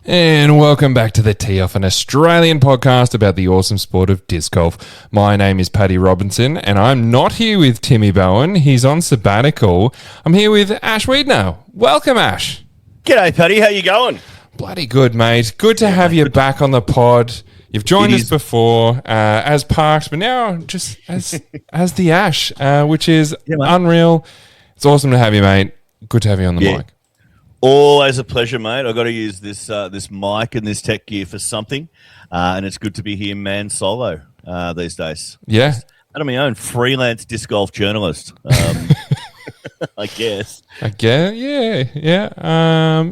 And welcome back to the Tee Off, an Australian podcast about the awesome sport of disc golf. My name is Paddy Robinson, and I'm not here with Timmy Bowen. He's on sabbatical. I'm here with Ash Weidner. Welcome, Ash. G'day, Paddy. How you going? Bloody good, mate. Good to have you back on the pod. You've joined us before as Parks, but now just as the Ash, which is unreal. It's awesome to have you, mate. Good to have you on the mic. Always a pleasure, mate. I've got to use this mic and this tech gear for something, and it's good to be here, man, solo these days. Yeah. Out of my own freelance disc golf journalist, I guess. Yeah.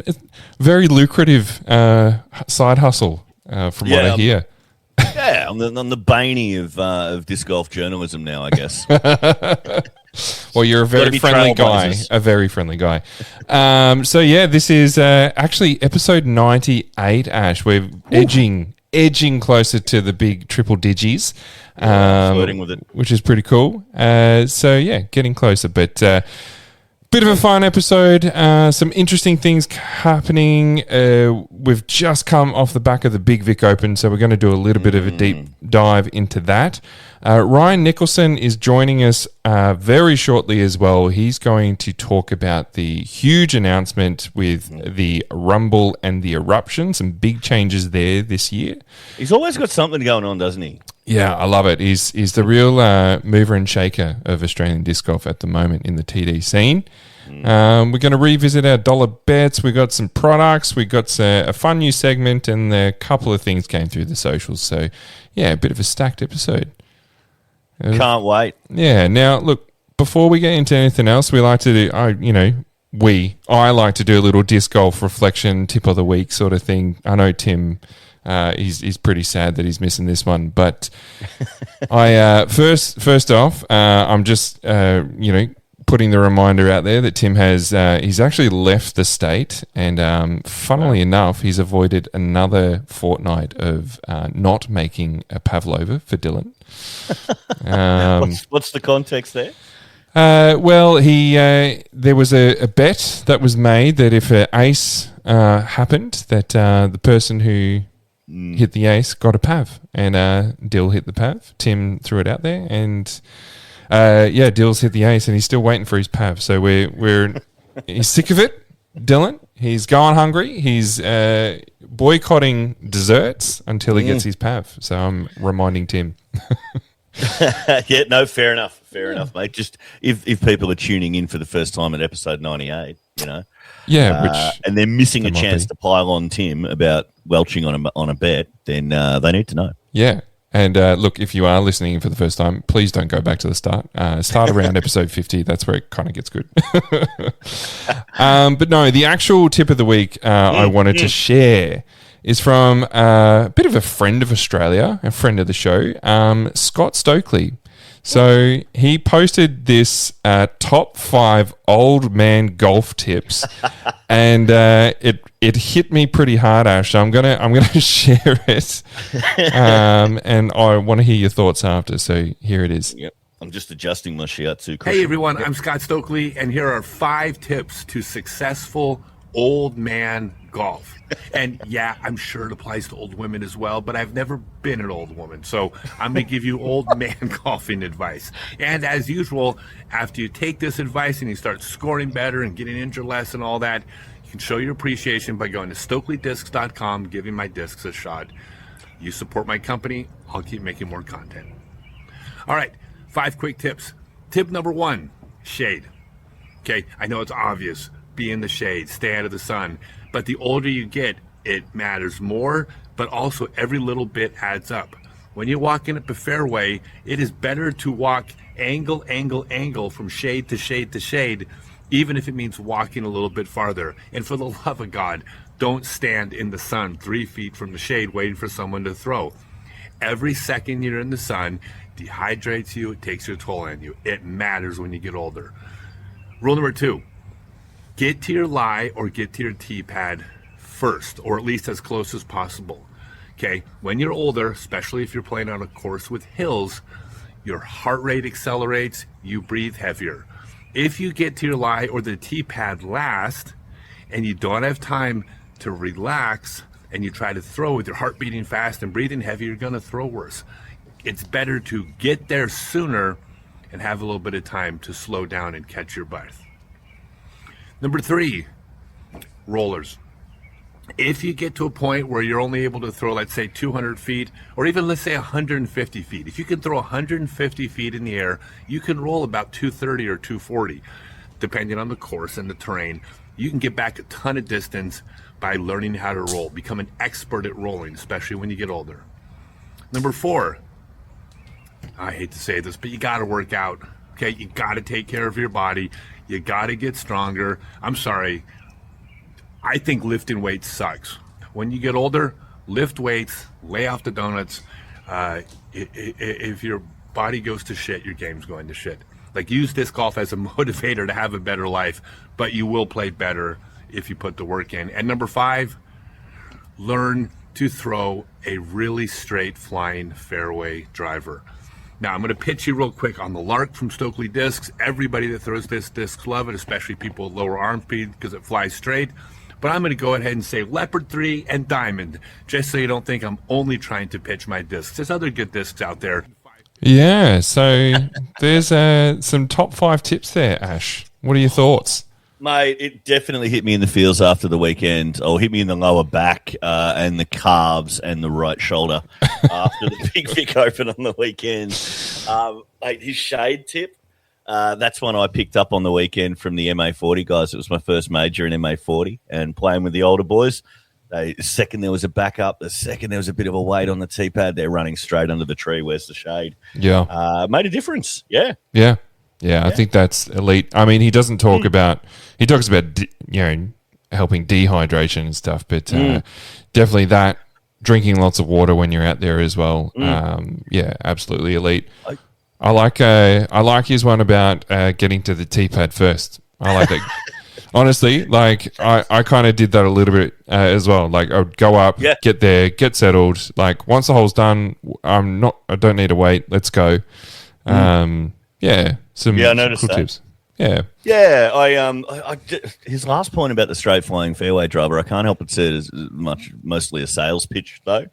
It's very lucrative side hustle from what I hear. Yeah, I'm the Baney of disc golf journalism now, I guess. Well, you're a very friendly guy. This is actually episode 98, Ash. We're edging closer to the big triple digis. Flirting with it. Which is pretty cool. Getting closer. But bit of a fun episode. Some interesting things happening. We've just come off the back of the big Vic Open, so we're going to do a little bit of a deep dive into that. Ryan Nicholson is joining us very shortly as well. He's going to talk about the huge announcement with the Rumble and the Eruption. Some big changes there this year. He's always got something going on, doesn't he? Yeah, I love it. He's the real mover and shaker of Australian disc golf at the moment in the TD scene. We're going to revisit our dollar bets. We got some products. We got a fun new segment, and a couple of things came through the socials. So, yeah, a bit of a stacked episode. Can't wait. Yeah. Now, look, before we get into anything else, we like to do, I like to do a little disc golf reflection, tip of the week sort of thing. I know Tim, he's pretty sad that he's missing this one, but I first off, I'm just putting the reminder out there that Tim has he's actually left the state, and funnily enough, he's avoided another fortnight of not making a pavlova for Dylan. What's the context there? There was a bet that was made that if an ace happened, that the person who hit the ace got a pav, and Dill hit the pav. Tim threw it out there, and Dill's hit the ace, and he's still waiting for his pav. So he's sick of it, Dylan. He's going hungry. He's boycotting desserts until he gets his pav. So I'm reminding Tim. Fair enough, mate. Just if people are tuning in for the first time at episode 98, and they're missing a chance to pile on Tim about welching on a bet, then they need to know. Yeah. And look, if you are listening for the first time, please don't go back to the start. Start around episode 50. That's where it kind of gets good. But no, the actual tip of the week I wanted to share is from a bit of a friend of Australia, a friend of the show, Scott Stokely. So he posted this top 5 old man golf tips, and it hit me pretty hard, Ash. So I'm gonna share it, and I want to hear your thoughts after. So here it is. Yep. I'm just adjusting my shiatsu. Hey everyone, I'm Scott Stokely, and here are 5 tips to successful old man golf. And yeah, I'm sure it applies to old women as well, but I've never been an old woman, so I'm going to give you old man golfing advice. And as usual, after you take this advice and you start scoring better and getting injured less and all that, you can show your appreciation by going to StokelyDiscs.com, giving my discs a shot. You support my company, I'll keep making more content. All right, 5 quick tips. Tip number 1, shade. Okay, I know it's obvious. Be in the shade, stay out of the sun. But the older you get, it matters more, but also every little bit adds up. When you walk in up a fairway, it is better to walk angle from shade to shade to shade, even if it means walking a little bit farther. And for the love of God, don't stand in the sun 3 feet from the shade waiting for someone to throw. Every second you're in the sun dehydrates you, it takes your toll on you. It matters when you get older. Rule number 2. Get to your lie or get to your tee pad first, or at least as close as possible. Okay, when you're older, especially if you're playing on a course with hills, your heart rate accelerates, you breathe heavier. If you get to your lie or the tee pad last, and you don't have time to relax, and you try to throw with your heart beating fast and breathing heavy, you're going to throw worse. It's better to get there sooner and have a little bit of time to slow down and catch your breath. Number 3, rollers. If you get to a point where you're only able to throw, let's say 200 feet, or even let's say 150 feet, if you can throw 150 feet in the air, you can roll about 230 or 240, depending on the course and the terrain. You can get back a ton of distance by learning how to roll, become an expert at rolling, especially when you get older. Number 4, I hate to say this, but you got to work out. Okay, you got to take care of your body. You got to get stronger. I'm sorry. I think lifting weights sucks. When you get older, lift weights, lay off the donuts. If your body goes to shit, your game's going to shit. Like, use disc golf as a motivator to have a better life, but you will play better if you put the work in. And number 5, learn to throw a really straight flying fairway driver. Now, I'm going to pitch you real quick on the Lark from Stokely Discs. Everybody that throws this discs love it, especially people with lower arm speed because it flies straight. But I'm going to go ahead and say Leopard 3 and Diamond, just so you don't think I'm only trying to pitch my discs. There's other good discs out there. Yeah, so there's some top 5 tips there, Ash. What are your thoughts? Mate, it definitely hit me in the feels after the weekend, or hit me in the lower back and the calves and the right shoulder after the big Vic Open on the weekend. Mate, his shade tip, that's one I picked up on the weekend from the MA40 guys. It was my first major in MA40 and playing with the older boys. The second there was a backup, the second there was a bit of a weight on the tee pad, they're running straight under the tree. Where's the shade? Yeah. Made a difference. Yeah. Yeah, I think that's elite. I mean, he doesn't talk about, he talks about, helping dehydration and stuff, but definitely that, drinking lots of water when you're out there as well. Yeah, absolutely elite. I like his one about getting to the tee pad first. I like that. Honestly, like I kind of did that a little bit as well. Like I would go up, get there, get settled. Like once the hole's done, I don't need to wait. Let's go. I noticed cool that. Tips. Yeah. I his last point about the straight flying fairway driver, I can't help but see it as mostly a sales pitch though.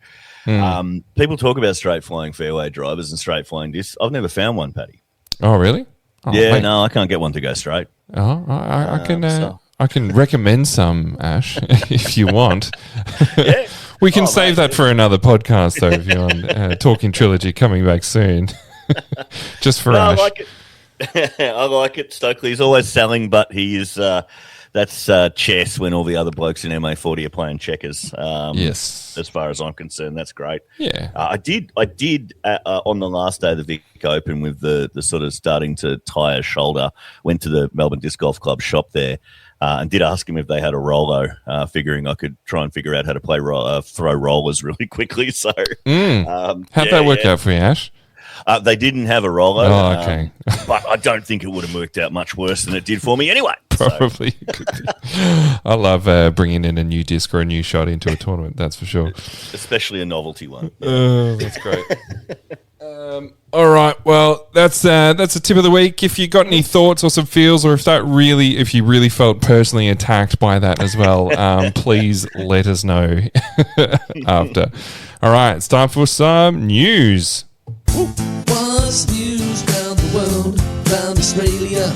People talk about straight flying fairway drivers and straight flying discs. I've never found one, Paddy. Oh, really? Oh, no, I can't get one to go straight. Oh, I can recommend some, Ash, if you want. Yeah. We can save that for another podcast, though, if you want. Talking Trilogy coming back soon. Just for Ash. I like it. I like it. Stokely's always selling, but he is that's chess when all the other blokes in MA40 are playing checkers. Yes. As far as I'm concerned, that's great. Yeah. I did on the last day of the Vic Open with the sort of starting to tire shoulder, went to the Melbourne Disc Golf Club shop there and did ask him if they had a Rollo, figuring I could try and figure out how to play throw rollers really quickly. So how'd that work out for you, Ash? They didn't have a Rollo. Oh, okay. But I don't think it would have worked out much worse than it did for me anyway. Probably. So. I love bringing in a new disc or a new shot into a tournament, that's for sure. Especially a novelty one. That's great. All right. Well, that's a tip of the week. If you got any thoughts or some feels, or if you really felt personally attacked by that as well, please let us know after. All right. It's time for some news. What's news around the world, around Australia?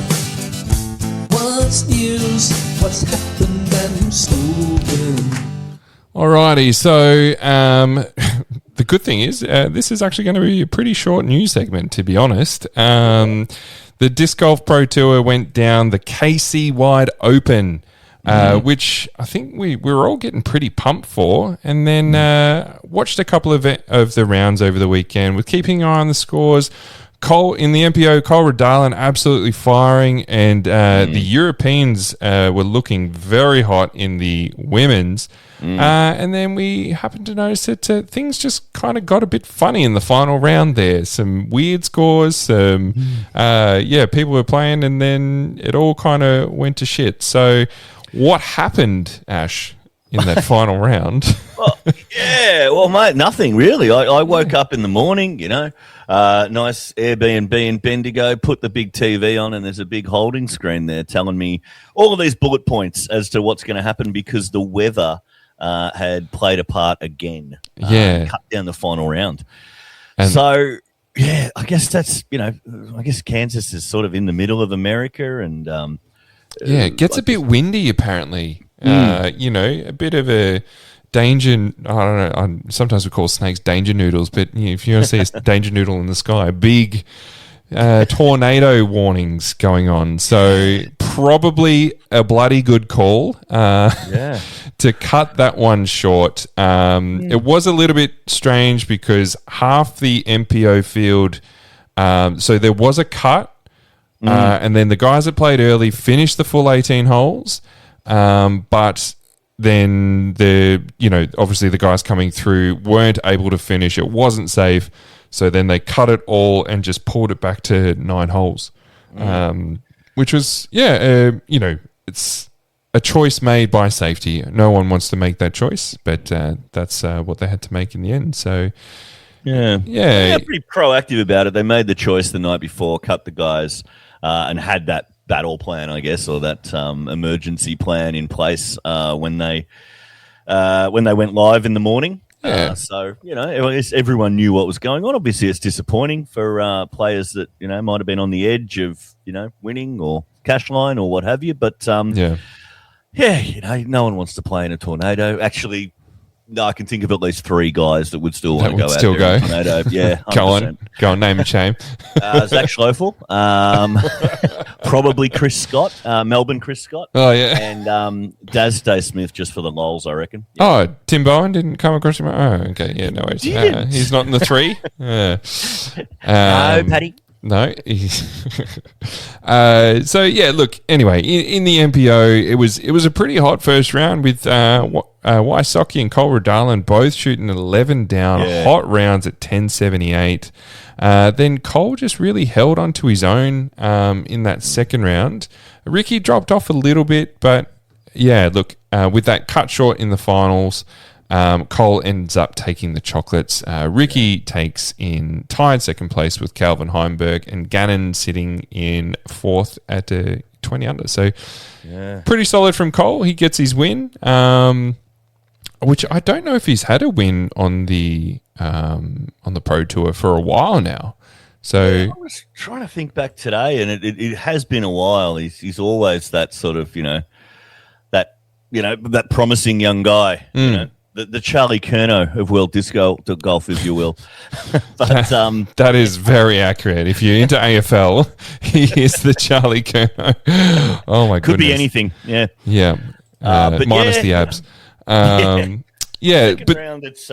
What's news? What's happened and who's spoken? Alrighty, so the good thing is this is actually going to be a pretty short news segment, to be honest. The Disc Golf Pro Tour went down the KC Wide Open, which I think we were all getting pretty pumped for, and then watched a couple of the rounds over the weekend with keeping an eye on the scores. Cole in the MPO, Cole Redalen absolutely firing, and the Europeans were looking very hot in the women's. And then we happened to notice that things just kind of got a bit funny in the final round there. Some weird scores, people were playing, and then it all kind of went to shit. So what happened, Ash, in that final round? Well, mate, nothing really. I woke up in the morning, nice Airbnb in Bendigo, put the big TV on, and there's a big holding screen there telling me all of these bullet points as to what's going to happen because the weather had played a part again. Cut down the final round. And so, yeah, I guess that's, I guess Kansas is sort of in the middle of America, and it gets a bit windy apparently. A bit of a danger. I don't know. Sometimes we call snakes danger noodles, but if you want to see a danger noodle in the sky, big tornado warnings going on. So probably a bloody good call to cut that one short. It was a little bit strange because half the MPO field, so there was a cut, and then the guys that played early finished the full 18 holes, but then obviously the guys coming through weren't able to finish. It wasn't safe. So then they cut it all and just pulled it back to 9 holes, which was, it's a choice made by safety. No one wants to make that choice, but that's what they had to make in the end. So, they're pretty proactive about it. They made the choice the night before, cut the guys, and had that battle plan, I guess, or that emergency plan in place when they went live in the morning. So, I guess everyone knew what was going on. Obviously, it's disappointing for players that, might have been on the edge of, winning or cash line or what have you. But, no one wants to play in a tornado. Actually, no, I can think of at least 3 guys that would still want to go out there in a tornado. Yeah, 100%. Go on, name and shame. Zach Schloeffel, probably Chris Scott, Melbourne Chris Scott. Oh, yeah. And Daz Day Smith, just for the lols, I reckon. Yeah. Oh, Tim Bowen didn't come across him? Oh, okay. Yeah, no worries. He's not in the 3? No, Paddy. No. So, yeah, look, anyway, in the MPO, it was a pretty hot first round with Wysocki and Cole Redalen both shooting 11 down, hot rounds at 10.78. Then Cole just really held onto his own in that second round. Ricky dropped off a little bit, but, look, with that cut short in the finals, Cole ends up taking the chocolates. Ricky takes in tied second place with Calvin Heimberg, and Gannon sitting in fourth at 20 under. So pretty solid from Cole. He gets his win, which I don't know if he's had a win on the Pro Tour for a while now. So I was trying to think back today, and it has been a while. He's always that sort of that promising young guy. The Charlie Curnow of world disco golf, if you will. But that is very accurate. If you're into AFL, he is the Charlie Curnow. Oh my goodness, could be anything. Yeah. But minus the abs. Second round, it's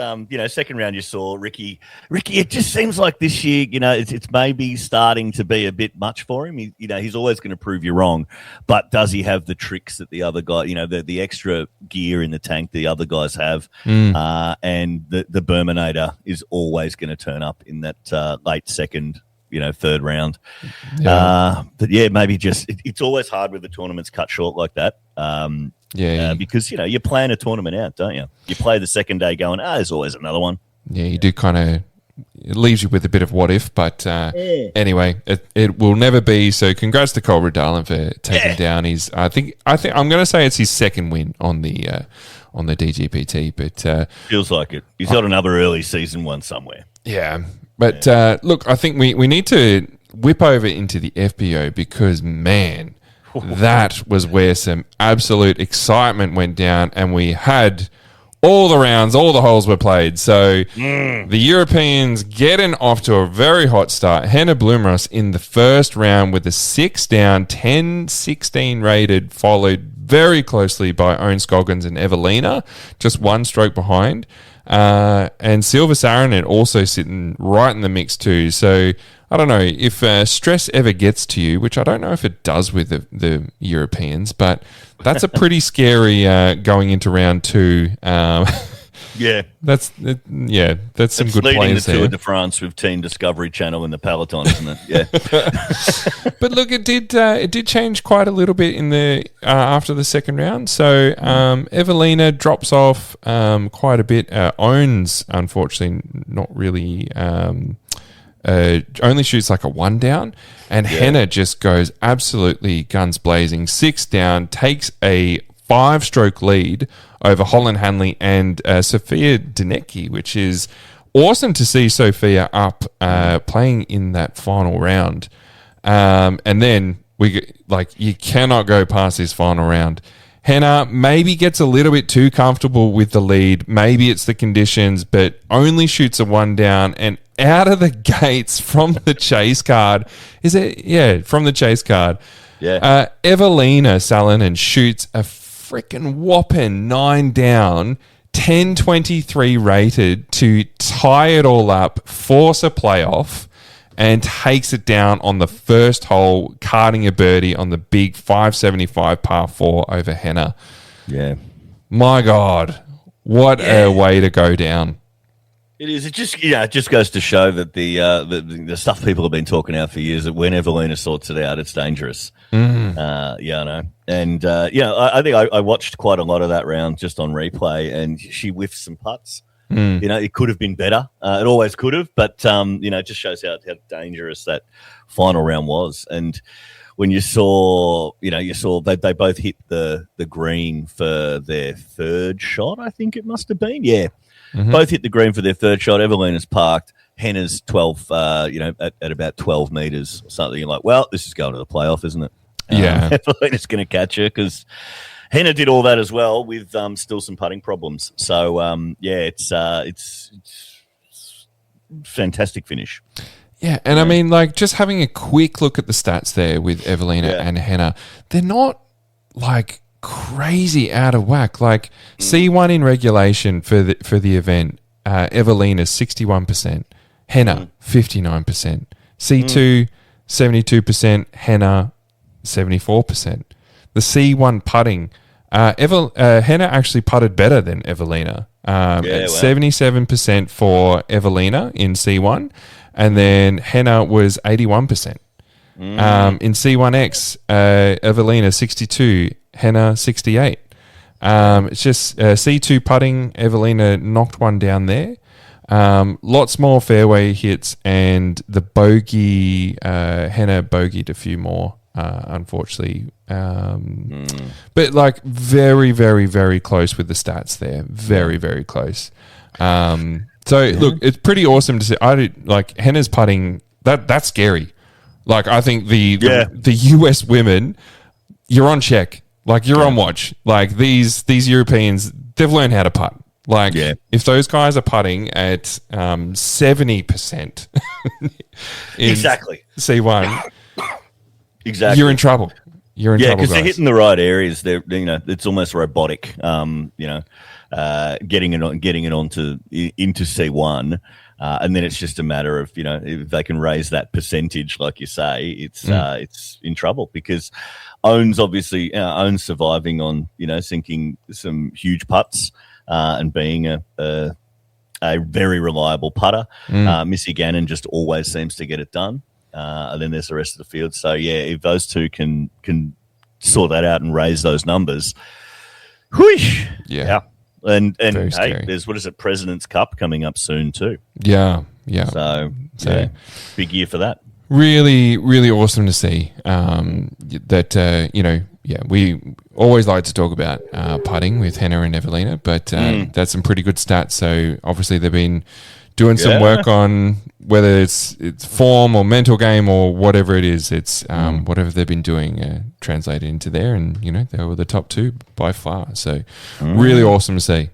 second round you saw Ricky. It just seems like this year, it's maybe starting to be a bit much for him. He's always going to prove you wrong, but does he have the tricks that the other guy, the extra gear in the tank the other guys have? And the Burminator is always going to turn up in that late second, third round. But maybe just it's always hard with the tournaments cut short like that. Because you plan a tournament out, don't you? You play the second day going, there's always another one. Yeah, you do kind of. It leaves you with a bit of what if, but anyway, it will never be. So, congrats to Cole Redalen for taking down his. I think I'm going to say it's his second win on the DGPT, but feels like it. He's got another early season one somewhere. Yeah, but look, I think we need to whip over into the FBO because man. That was where some absolute excitement went down, and we had all the rounds, all the holes were played. So the Europeans getting off to a very hot start. Henna Blumross in the first round with a 6 down, 10-16 rated, followed very closely by Owen Scoggins and Evelina, just one stroke behind. And Silver Saarinen also sitting right in the mix too. So I don't know if stress ever gets to you, which I don't know if it does with the Europeans, but that's a pretty scary going into round 2. That's some good players there. Leading the Tour de France with Team Discovery Channel in the peloton, isn't it? Yeah. But look, it did change quite a little bit in the after the second round. So Evelina drops off quite a bit. Owns, unfortunately, not really. Only shoots like a 1 down, and Henna just goes absolutely guns blazing. 6 down, takes a 5-stroke lead over Holland Hanley and Sophia Denecki, which is awesome to see Sophia up playing in that final round. And then you cannot go past this final round. Henna maybe gets a little bit too comfortable with the lead. Maybe it's the conditions, but only shoots a 1 down, and out of the gates from the chase card. From the chase card. Yeah. Evelina Salonen shoots a freaking whopping 9 down, 10.23 rated to tie it all up, force a playoff, and takes it down on the first hole, carding a birdie on the big 575 par 4 over Henna. Yeah. My God, what a way to go down. It is. It just goes to show that the stuff people have been talking out for years, that when Evelina sorts it out, it's dangerous. I know. And, I think I watched quite a lot of that round just on replay, and she whiffed some putts. It could have been better. It always could have, but it just shows how dangerous that final round was. And when you saw they both hit the green for their third shot, I think it must have been. Yeah, both hit the green for their third shot. Evelina's parked. Henna's 12. At about 12 meters or something. You're like, well, this is going to the playoff, isn't it? Yeah, Evelina's going to catch her because Henna did all that as well with still some putting problems. So, it's fantastic finish. Yeah, and I mean, just having a quick look at the stats there with Evelina and Henna, they're not, crazy out of whack. C1 in regulation for the event, Evelina 61%, Henna 59%, C2 72%, Henna 74%. The C1 putting, Henna actually putted better than Evelina. At 77% for Evelina in C1, and then Henna was 81%. In C1X, Evelina 62, Henna 68. It's just C2 putting, Evelina knocked one down there. Lots more fairway hits, and the bogey, Henna bogeyed a few more. Unfortunately, but very, very, very close with the stats there. Very, very close. Look, it's pretty awesome to see. Henna's putting. That's scary. I think the US women, you're on check. You're on watch. These Europeans, they've learned how to putt. If those guys are putting at 70% exactly C1. Exactly, you're in trouble. Because they're hitting the right areas. It's almost robotic. Getting it into C1, and then it's just a matter of if they can raise that percentage, like you say, it's in trouble, because Owen's obviously Owen's surviving on sinking some huge putts and being a very reliable putter. Missy Gannon just always seems to get it done. And then there's the rest of the field. So, if those two can sort that out and raise those numbers, whoosh. Yeah. And hey, there's, President's Cup coming up soon too. Yeah. So big year for that. Really, really awesome to see we always like to talk about putting with Henna and Evelina, but that's some pretty good stats. So, obviously, they've been doing some work on whether it's form or mental game or whatever it is. It's whatever they've been doing translated into there, and they were the top two by far. So really awesome to see.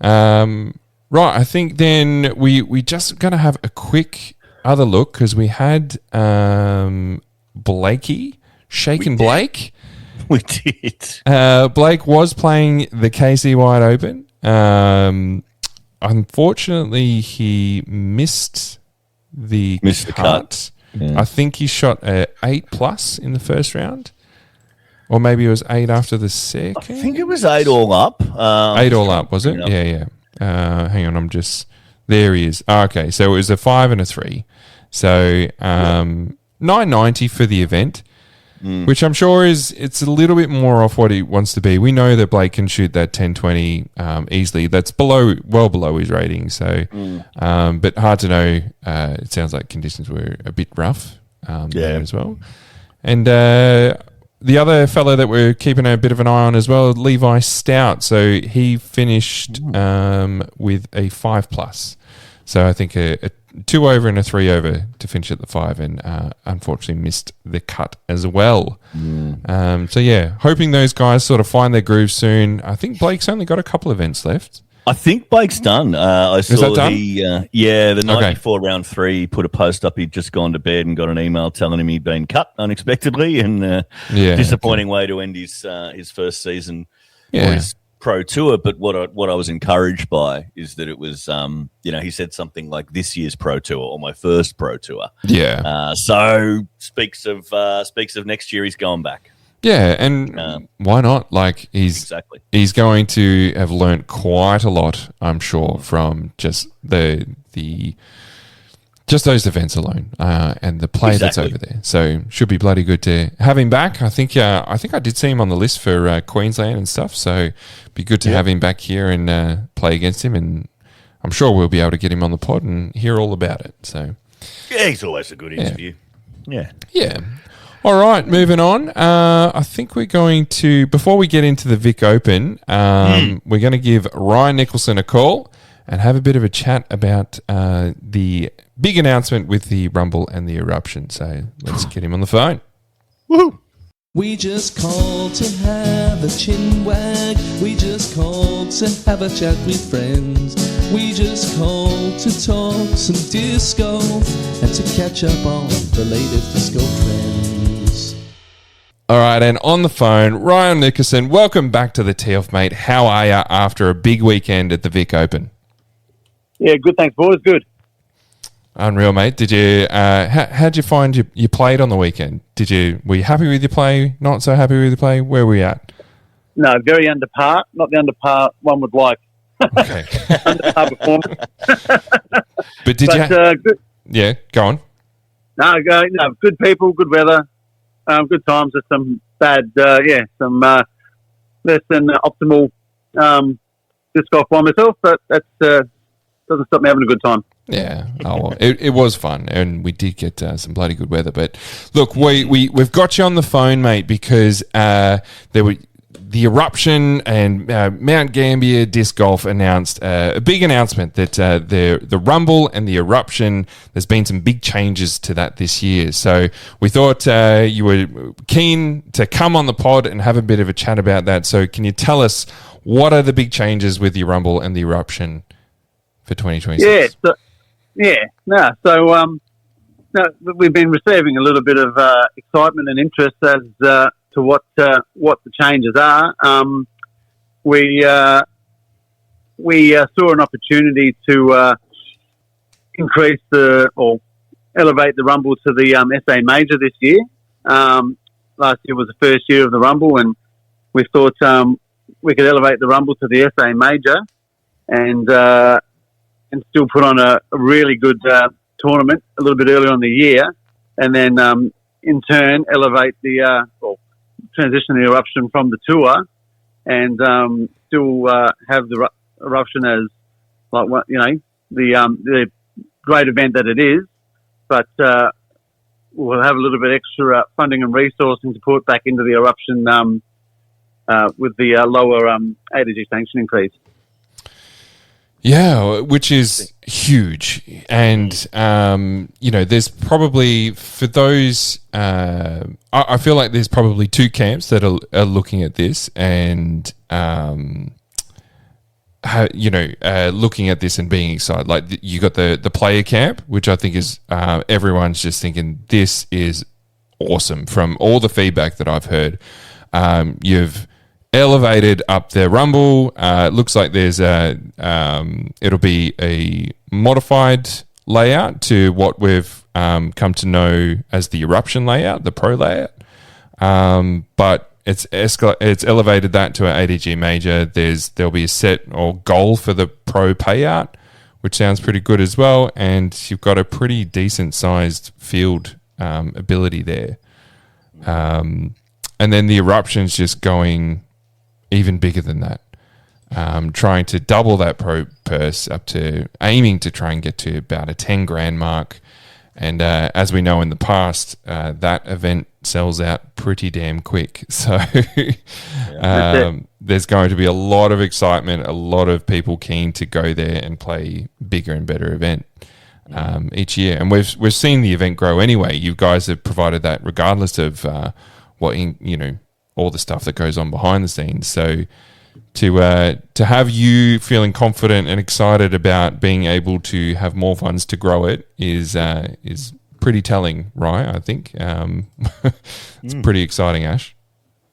Right, I think then we just gonna have a quick other look, because we had Blakey, Shaken Blake. We did. Blake was playing the KC Wide Open. Unfortunately, he missed the cut. Yeah. I think he shot a 8+ in the first round, or maybe it was 8 after the second. I think it was 8 all up. 8 all up, was it? Yeah. Hang on, there he is. Okay, so it was a 5 and a 3. So 990 for the event. Which I'm sure it's a little bit more off what he wants to be. We know that Blake can shoot that 10-20 easily. That's well below his rating. So, but hard to know. It sounds like conditions were a bit rough there as well. And the other fellow that we're keeping a bit of an eye on as well, Levi Stout. So he finished with a 5+. So I think a 2 over and a 3 over to finish at the 5, and unfortunately missed the cut as well. So yeah, hoping those guys sort of find their groove soon. I think Blake's only got a couple events left. I think Blake's done. I saw Is that done? The night before round 3, he put a post up. He'd just gone to bed and got an email telling him he'd been cut unexpectedly, and disappointing way to end his first season or his pro tour. But what I was encouraged by is that it was, he said something like this year's pro tour or my first pro tour. Yeah. So speaks of next year. He's going back. Yeah, and why not? Like he's going to have learnt quite a lot, I'm sure, from just just those events alone, and the play that's over there. So should be bloody good to have him back. I think I did see him on the list for Queensland and stuff. So be good to have him back here and play against him, and I'm sure we'll be able to get him on the pod and hear all about it. So yeah, he's always a good interview. Yeah. All right, moving on. I think we're going to, before we get into the Vic Open, we're going to give Ryan Nicholson a call and have a bit of a chat about the big announcement with the Rumble and the Eruption. So let's get him on the phone. Woohoo! We just called to have a chin wag. We just called to have a chat with friends. We just called to talk some disco and to catch up on the latest disco trends. All right, and on the phone, Ryan Nicholson. Welcome back to the Tee Off, mate. How are you after a big weekend at the Vic Open? Yeah, good, thanks, boys. Good. Unreal, mate. Did you? How'd you find you played on the weekend? Were you happy with your play? Not so happy with your play? Where were we at? No, very under par. Not the under par one would like. Okay. Under par performance. But did you? Good. Yeah, go on. No, good people, good weather, good times. There's some bad, some less than optimal disc golf by myself, but that doesn't stop me having a good time. Yeah, well, it was fun, and we did get some bloody good weather. But look, we've got you on the phone, mate, because there were the Eruption and Mount Gambier Disc Golf announced a big announcement that the Rumble and the Eruption, there's been some big changes to that this year. So we thought you were keen to come on the pod and have a bit of a chat about that. So can you tell us what are the big changes with the Rumble and the Eruption for 2026? So we've been receiving a little bit of excitement and interest as to what the changes are. We saw an opportunity to increase or elevate the Rumble to the SA Major this year. Last year was the first year of the Rumble, and we thought we could elevate the Rumble to the SA Major and still put on a really good tournament a little bit earlier on the year, and then in turn elevate the transition the Eruption from the tour, and still have the Eruption as the great event that it is, but we'll have a little bit extra funding and resourcing to put back into the Eruption with the lower ADG sanctioning fees. Yeah, which is huge. And, there's probably, for those, I feel like there's probably two camps that are looking at this and, looking at this and being excited. Like you got the player camp, which I think is, everyone's just thinking this is awesome from all the feedback that I've heard. You've elevated up the Rumble. Looks like there's it'll be a modified layout to what we've come to know as the Eruption layout, the pro layout. But it's elevated that to an ADG major. There'll be a set or goal for the pro payout, which sounds pretty good as well. And you've got a pretty decent sized field ability there. And then the Eruption's just going even bigger than that, trying to double that pro purse up to aiming to try and get to about a 10 grand mark. And as we know in the past, that event sells out pretty damn quick. So there's going to be a lot of excitement, a lot of people keen to go there and play bigger and better event each year. And we've seen the event grow anyway. You guys have provided that regardless of all the stuff that goes on behind the scenes. So to have you feeling confident and excited about being able to have more funds to grow it is pretty telling, right? I think it's pretty exciting, Ash.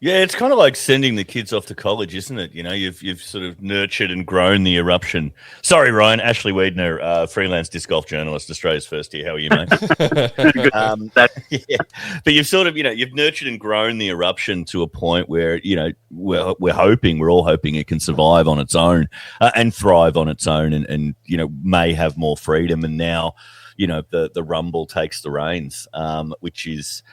Yeah, it's kind of like sending the kids off to college, isn't it? You know, you've sort of nurtured and grown the Eruption. Sorry, Ryan, Ashley Weidner, freelance disc golf journalist, Australia's first here. How are you, mate? But you've sort of, you've nurtured and grown the Eruption to a point where, we're all hoping it can survive on its own and thrive on its own, and may have more freedom. And now, the Rumble takes the reins, which is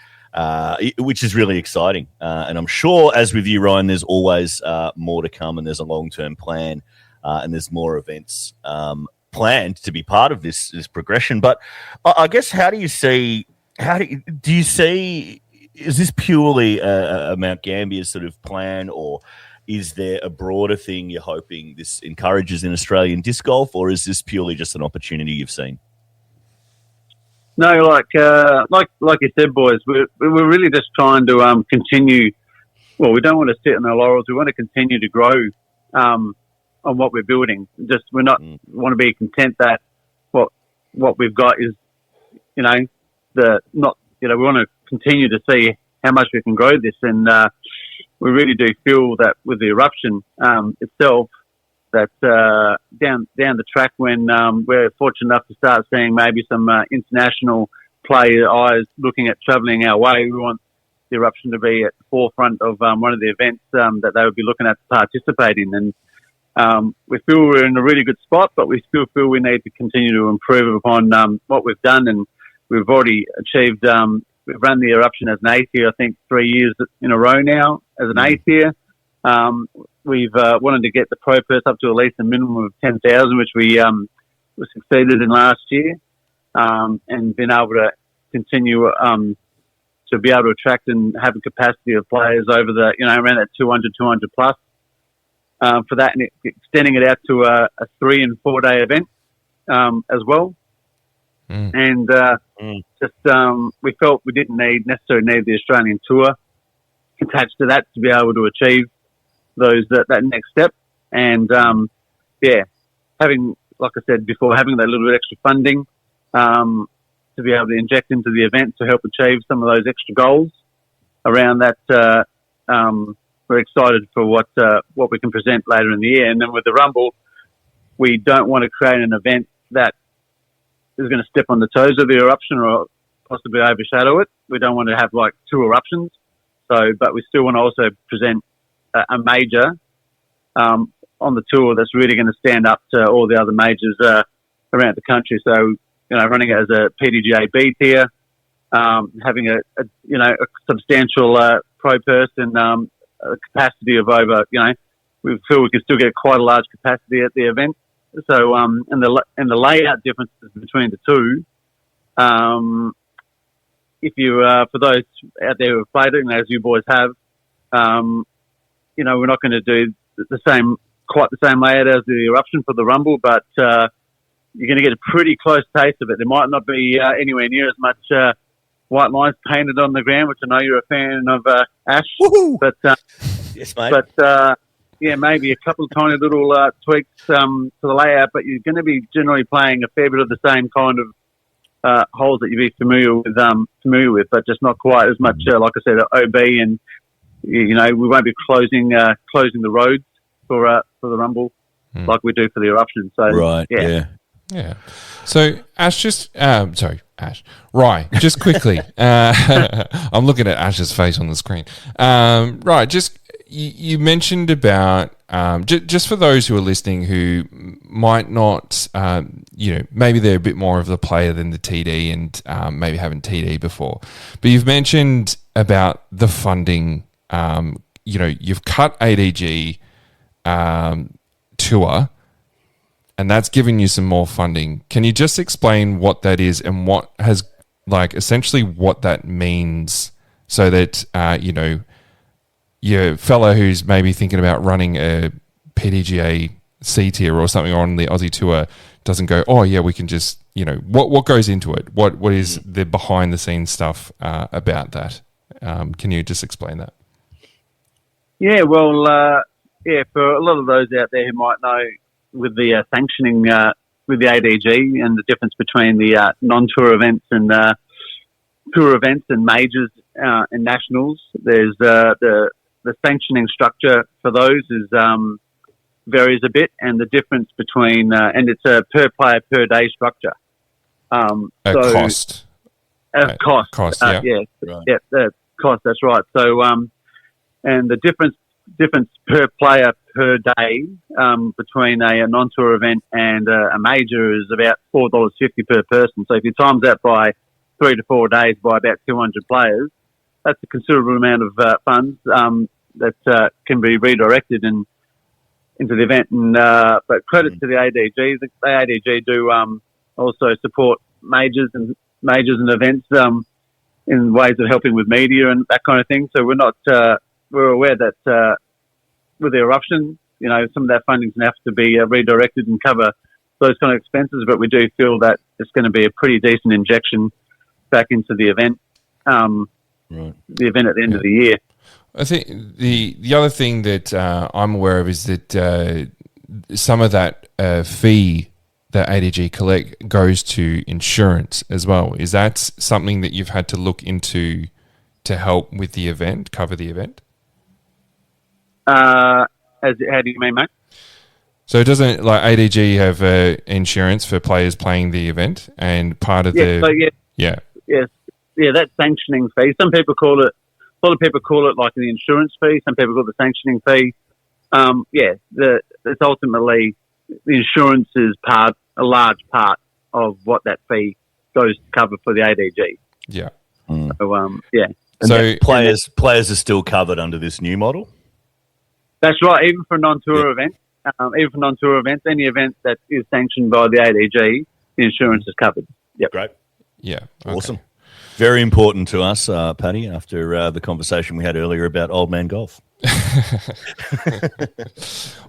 really exciting. And I'm sure, as with you, Ryan, there's always more to come, and there's a long-term plan, and there's more events planned to be part of this progression. But I guess, do you see, is this purely a Mount Gambier sort of plan, or is there a broader thing you're hoping this encourages in Australian disc golf, or is this purely just an opportunity you've seen? No, like you said, boys, we're really just trying to continue. Well, we don't want to sit on our laurels. We want to continue to grow on what we're building. We're not want to be content that what we've got is, we want to continue to see how much we can grow this, and we really do feel that with the Eruption itself, that down the track, when we're fortunate enough to start seeing maybe some international player eyes looking at travelling our way, we want the Eruption to be at the forefront of one of the events that they would be looking at to participate in. And we feel we're in a really good spot, but we still feel we need to continue to improve upon what we've done. And we've already achieved, we've run the Eruption as an 8th year, I think 3 years in a row now as an 8th year. We've wanted to get the pro purse up to at least a minimum of 10,000, which we succeeded in last year, and been able to continue to be able to attract and have a capacity of players over the around that 200 plus for that, and extending it out to a 3 and 4 day event as well. And we felt we didn't necessarily need the Australian Tour attached to that to be able to achieve that next step. And having, like I said before, having that little bit extra funding to be able to inject into the event to help achieve some of those extra goals around that, we're excited for what we can present later in the year. And then with the Rumble, we don't want to create an event that is going to step on the toes of the Eruption or possibly overshadow it. We don't want to have like 2 Eruptions. But we still want to also present a major on the tour that's really going to stand up to all the other majors around the country. So, running it as a PDGA B tier, having a substantial pro purse and a capacity of over, we feel we can still get quite a large capacity at the event. So, and the layout differences between the two, if you, for those out there who have played it, and as you boys have, we're not going to do quite the same layout as the Eruption for the Rumble, but you're going to get a pretty close taste of it. There might not be anywhere near as much white lines painted on the ground, which I know you're a fan of, Ash. Woohoo! But yes, mate. But maybe a couple of tiny little tweaks to the layout, but you're going to be generally playing a fair bit of the same kind of holes that you'd be familiar with, but just not quite as much. Like I said, OB, and we won't be closing the roads for the Rumble like we do for the Eruption. So right, yeah. So Ash, Ryan, just quickly. I'm looking at Ash's face on the screen. Right, just you mentioned about just for those who are listening who might not, maybe they're a bit more of the player than the TD and maybe haven't TD before. But you've mentioned about the funding. You've cut ADG Tour, and that's giving you some more funding. Can you just explain what that is and what has like essentially what that means, so that your fella who's maybe thinking about running a PDGA C tier or something on the Aussie Tour doesn't go, oh yeah, we can just, what goes into it? What is the behind the scenes stuff about that? Can you just explain that? Yeah, well, for a lot of those out there who might know, with the sanctioning with the ADG and the difference between the non-tour events and tour events and majors and nationals, there's the sanctioning structure for those is varies a bit, and the difference between and it's a per player per day structure. Cost. Cost. Yeah. Right. Yeah. The cost. That's right. So and the difference per player per day between a non-tour event and a major is about $4.50 per person. So if you times that by 3 to 4 days by about 200 players, that's a considerable amount of funds that can be redirected into the event. And but credit to the ADG. The ADG do also support majors and events in ways of helping with media and that kind of thing. So we're aware that with the Eruption, some of that funding's going to have to be redirected and cover those kind of expenses. But we do feel that it's going to be a pretty decent injection back into the event. The event at the end of the year. I think the other thing that I'm aware of is that some of that fee that ADG collect goes to insurance as well. Is that something that you've had to look into to help with the event, cover the event? How do you mean, mate? So doesn't ADG have insurance for players playing the event, and part of that sanctioning fee. Some people call it. A lot of people call it like the insurance fee. Some people call it the sanctioning fee. It's ultimately the insurance is a large part of what that fee goes to cover for the ADG. Yeah. So players are still covered under this new model. That's right. Even for non-tour events, any event that is sanctioned by the ADG, the insurance is covered. Yep. Great. Yeah. Okay. Awesome. Very important to us, Paddy, after the conversation we had earlier about old man golf.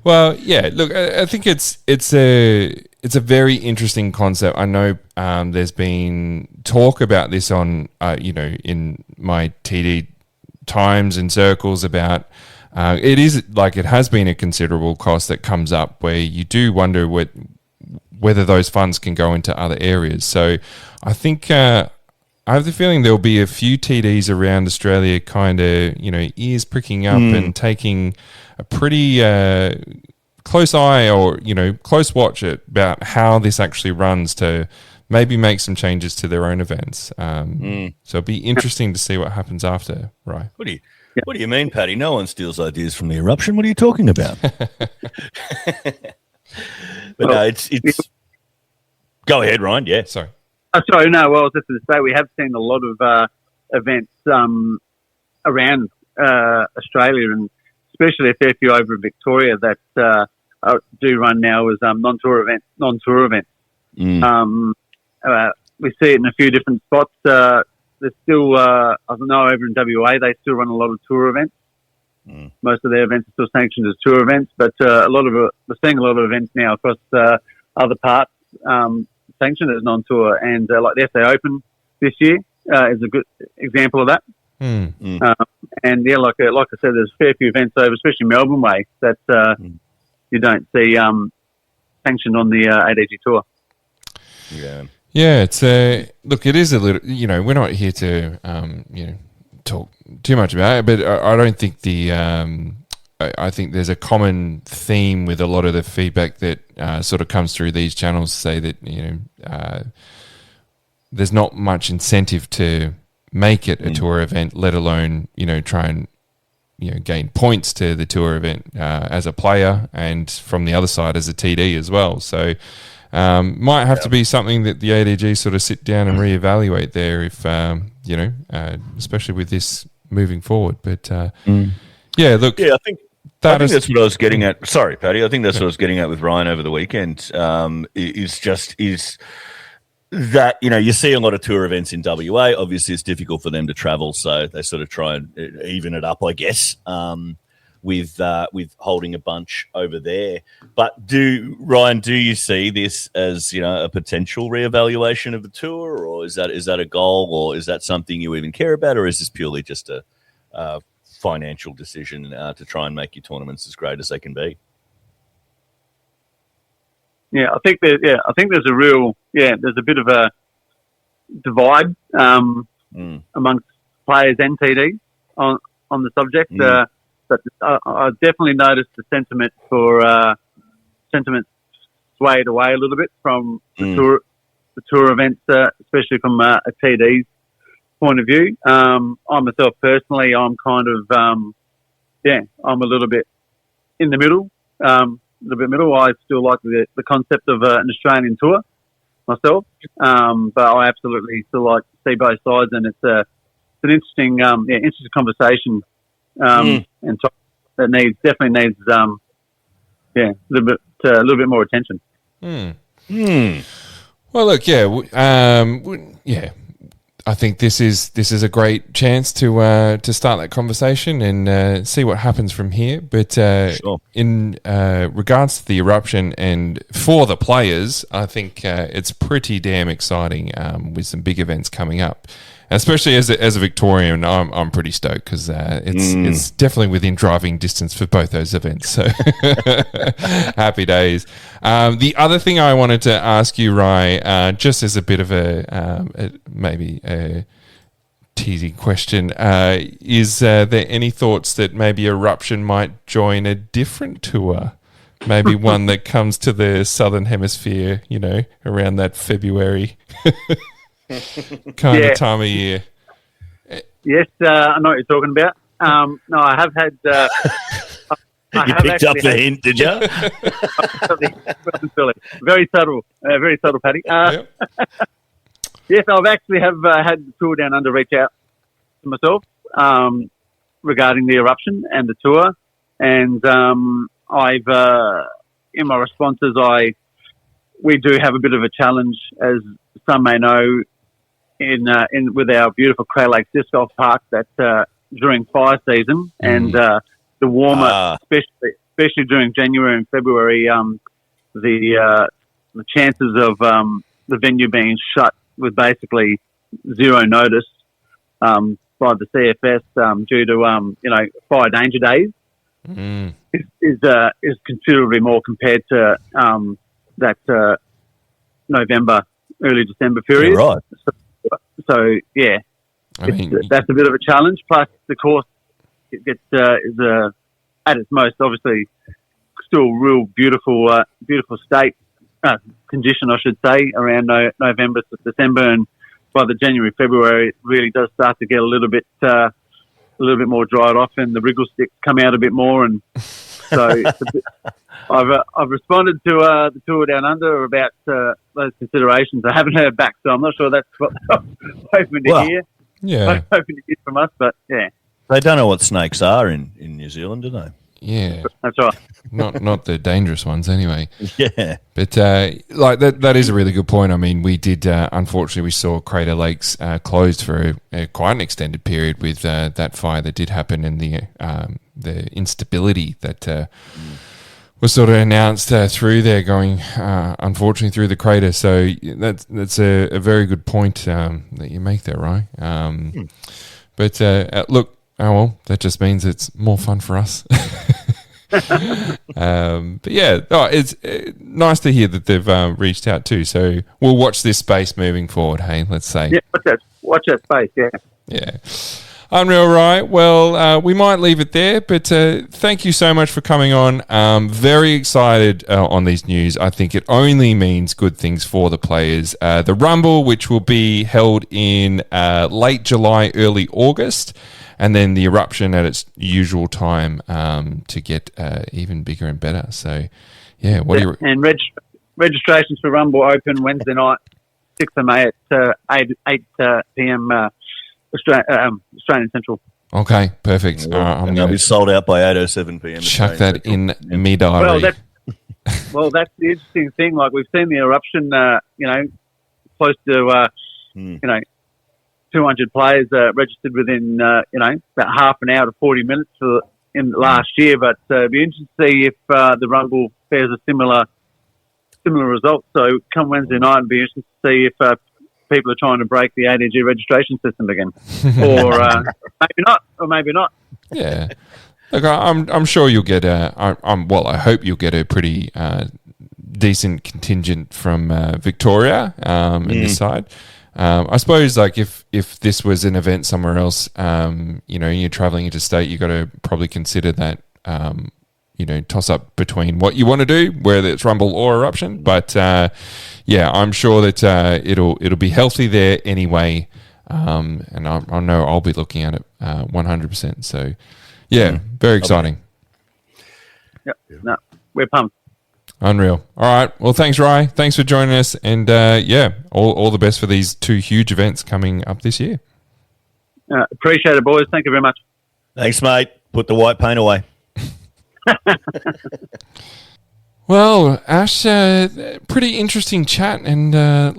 Well, yeah. Look, I think it's a very interesting concept. I know there's been talk about this on in my TD times and circles about. It has been a considerable cost that comes up where you do wonder whether those funds can go into other areas. So I think I have the feeling there'll be a few TDs around Australia kind of, ears pricking up and taking a pretty close eye or, close watch about how this actually runs to maybe make some changes to their own events. So it'll be interesting to see what happens after, right? What do you mean, Paddy? No one steals ideas from the Eruption. What are you talking about? But no, it's. Go ahead, Ryan. Yeah, sorry. Sorry, no. Well, I was just going to say we have seen a lot of events around Australia, and especially a fair few over in Victoria that do run now as non-tour events. We see it in a few different spots. There's still, I don't know, over in WA, they still run a lot of tour events. Most of their events are still sanctioned as tour events, but we're seeing a lot of events now across other parts sanctioned as non-tour, and like the SA Open this year is a good example of that. And yeah, like I said, there's a fair few events over, especially Melbourne way, that you don't see sanctioned on the ADG Tour. Yeah, it's look, it is a little. We're not here to talk too much about it, but I don't think I think there's a common theme with a lot of the feedback that sort of comes through these channels, say that there's not much incentive to make it a tour event, let alone try and gain points to the tour event as a player, and from the other side as a TD as well. So might have to be something that the ADG sort of sit down and reevaluate there, if especially with this moving forward. But yeah, look, I think that's what I was getting at. Sorry, Paddy. I think that's what I was getting at with Ryan over the weekend. Is that, you see a lot of tour events in WA. Obviously, it's difficult for them to travel, so they sort of try and even it up, I guess, with holding a bunch over there. But Ryan, do you see this as a potential reevaluation of the tour, or is that a goal, or is that something you even care about, or is this purely just a financial decision to try and make your tournaments as great as they can be? Yeah, I think there's a bit of a divide amongst players and TDs on the subject. But I definitely noticed the sentiment swayed away a little bit from the tour events, especially from a TD's point of view. I myself personally, I'm kind of I'm a little bit in the middle. I still like the concept of an Australian tour myself, but I absolutely still like to see both sides, and it's an interesting conversation, and that definitely needs a little bit more attention. Well, look, I think this is a great chance to start that conversation and see what happens from here. But sure. In regards to the Eruption and for the players, I think it's pretty damn exciting with some big events coming up. Especially as a Victorian, I'm pretty stoked because it's definitely within driving distance for both those events. So happy days. The other thing I wanted to ask you, Rye, just as a bit of maybe a teasing question, is there any thoughts that maybe Eruption might join a different tour? Maybe one that comes to the Southern Hemisphere, around that February kind of time of year. Yes, I know what you're talking about. No, I have had. You picked up the hint, did you? Very subtle, Paddy. Yes, I've actually had the tour down under reach out to myself regarding the Eruption and the tour, and I've in my responses, we do have a bit of a challenge, as some may know, in with our beautiful Cray Lakes Disc Golf Park that during fire season and the warmer, especially during January and February, the chances of the venue being shut with basically zero notice by the CFS due to fire danger days is considerably more compared to that November, early December period. Yeah, right. So that's a bit of a challenge. Plus, the course is at its most obviously still real beautiful state condition, I should say, around November to December, and by the January February, it really does start to get a little bit more dried off, and the wriggle sticks come out a bit more, and so it's a bit, I've responded to the tour down under about those considerations. I haven't heard back, so I'm not sure that's what I'm hoping to hear. Yeah, I'm hoping to hear from us, but yeah, they don't know what snakes are in New Zealand, do they? Yeah, that's right. not the dangerous ones, anyway. Yeah, but that is a really good point. I mean, we did unfortunately we saw Crater Lakes closed for quite an extended period with that fire that did happen and the instability that was sort of announced through there, going unfortunately through the crater. So that's a very good point that you make there, right? But look. Oh, well, that just means it's more fun for us. But yeah, it's nice to hear that they've reached out too. So we'll watch this space moving forward, hey, let's say. Yeah, watch that space, yeah. Yeah. Unreal, right? Well, we might leave it there, but thank you so much for coming on. Very excited on these news. I think it only means good things for the players. The Rumble, which will be held in late July, early August, and then the Eruption at its usual time to get even bigger and better. So, yeah. And registrations for Rumble open Wednesday night, 6th of May at 8 p.m. Australian Central. Okay, perfect. I'm going to be sold out by 8:07 p.m. Chuck that in me diary. Well, that's the interesting thing. Like, we've seen the Eruption, close to 200 players registered within about half an hour to 40 minutes in last year. But it'd be interesting to see if the Rumble fares a similar result. So come Wednesday night, it'd be interesting to see if people are trying to break the ADG registration system again, or maybe not. Yeah, look, I'm sure you'll get I hope you'll get a pretty decent contingent from Victoria in this side. I suppose, like, if this was an event somewhere else, you're traveling interstate, you got to probably consider that. Toss up between what you want to do, whether it's Rumble or Eruption. But I'm sure that it'll be healthy there anyway. And I know I'll be looking at it 100%. So very exciting. Yep. No, we're pumped. Unreal. All right. Well, thanks, Rye. Thanks for joining us. And all the best for these two huge events coming up this year. Appreciate it, boys. Thank you very much. Thanks, mate. Put the white paint away. Well, Ash, pretty interesting chat and a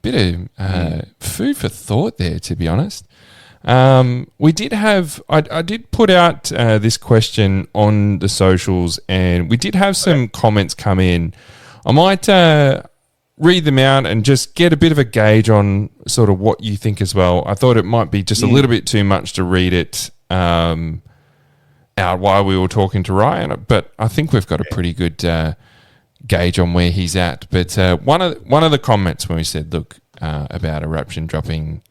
bit of food for thought there, to be honest. We did have, I did put out this question on the socials, and we did have some comments come in. I might read them out and just get a bit of a gauge on sort of what you think as well. I thought it might be just a little bit too much to read it out while we were talking to Ryan, but I think we've got a pretty good gauge on where he's at. But one of the comments when we said, look, about Eruption dropping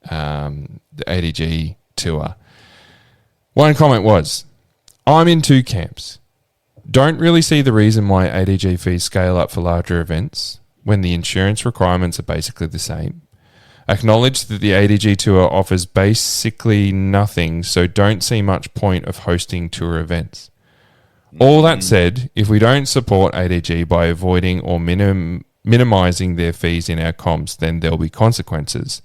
the ADG Tour, one comment was, I'm in two camps. Don't really see the reason why ADG fees scale up for larger events when the insurance requirements are basically the same. Acknowledge that the ADG Tour offers basically nothing, so don't see much point of hosting tour events. All that said, if we don't support ADG by avoiding or minimizing their fees in our comps, then there'll be consequences.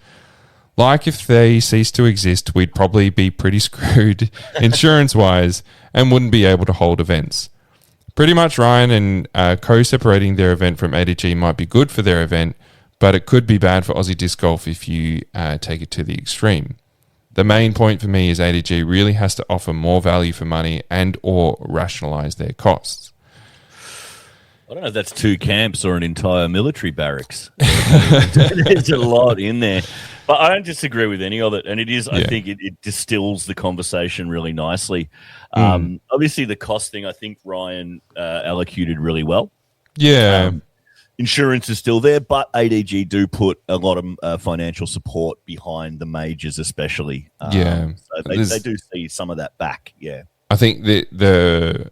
Like if they cease to exist, we'd probably be pretty screwed insurance-wise and wouldn't be able to hold events. Pretty much Ryan and co-separating their event from ADG might be good for their event, but it could be bad for Aussie disc golf if you take it to the extreme. The main point for me is ADG really has to offer more value for money and or rationalise their costs. I don't know if that's two camps or an entire military barracks. There's a lot in there. But I don't disagree with any of it. And it is, I think it distills the conversation really nicely. Obviously, the cost thing, I think Ryan allocated really well. Yeah. Insurance is still there, but ADG do put a lot of financial support behind the majors, especially. So they do see some of that back. Yeah, I think the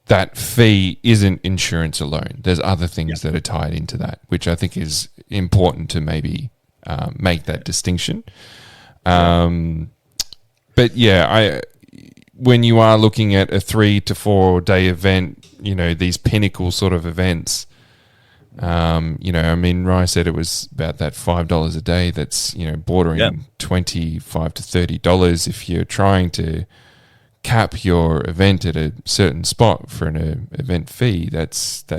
that fee isn't insurance alone. There's other things that are tied into that, which I think is important to maybe make that distinction. But when you are looking at a 3 to 4 day event, these pinnacle sort of events, Ryan said it was about that $5 a day. That's, bordering $25 to $30. If you're trying to cap your event at a certain spot for an event fee, that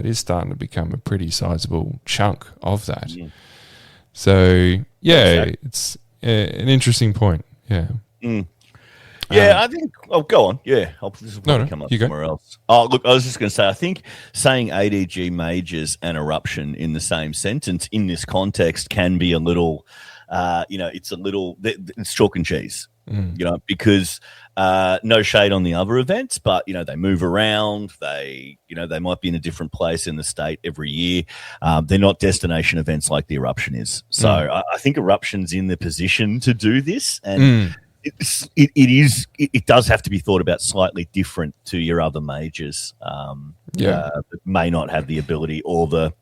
is starting to become a pretty sizable chunk of that. So, it's an interesting point. Yeah. Yeah, I think. Oh, go on. Yeah, this will probably come up somewhere else. Oh, look, I was just going to say, I think saying ADG majors and Eruption in the same sentence in this context can be a little, it's chalk and cheese. Because no shade on the other events, but they move around. They might be in a different place in the state every year. They're not destination events like the Eruption is. So I think Eruption's in the position to do this, and. It does have to be thought about slightly different to your other majors. That may not have the ability or the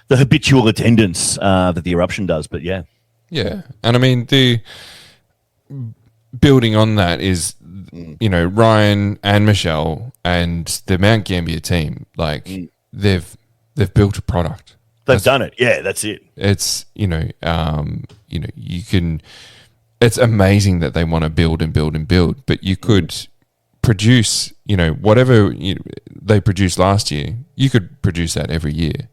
habitual attendance that the Eruption does. But yeah, and I mean the building on that is Ryan and Michelle and the Mount Gambier team, like they've built a product. They've done it. Yeah, that's it. It's you can. It's amazing that they want to build and build and build, but you could produce, whatever they produced last year, you could produce that every year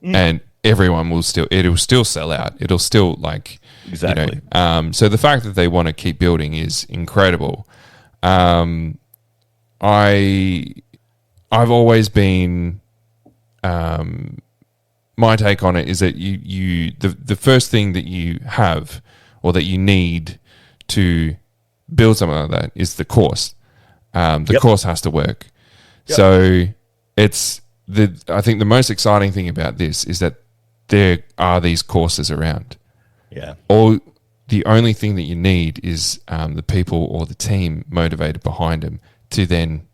and everyone will it'll still sell out. It'll still like exactly. So the fact that they want to keep building is incredible. I've always been my take on it is that the first thing that you have or that you need to build something like that is the course. The course has to work. Yep. So I think the most exciting thing about this is that there are these courses around. Yeah. Or the only thing that you need is the people or the team motivated behind them to then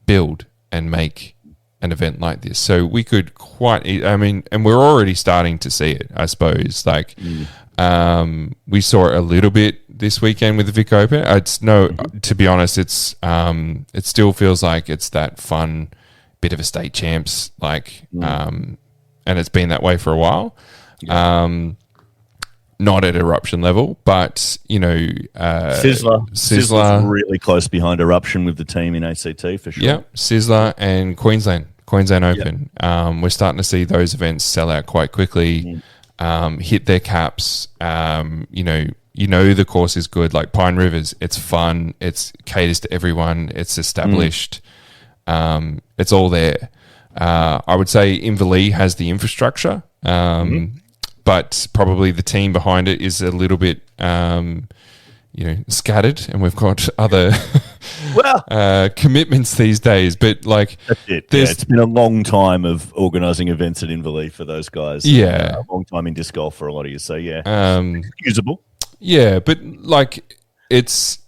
build and make an event like this. So we could and we're already starting to see it, I suppose. Like, we saw it a little bit this weekend with the Vic Open. To be honest, it still feels like it's that fun bit of a state champs, and it's been that way for a while. Yeah. Not at Eruption level, but Sizzler really close behind Eruption with the team in ACT for sure. Yeah, Sizzler and Queensland Open. Yep. We're starting to see those events sell out quite quickly, hit their caps. The course is good. Like Pine Rivers, it's fun. It's caters to everyone. It's established. It's all there. I would say Inverleigh has the infrastructure. But probably the team behind it is a little bit, scattered, and we've got other commitments these days. But like, that's it. It's been a long time of organising events at Inverleigh for those guys. Yeah, a long time in disc golf for a lot of you. So usable. Yeah, but like, it's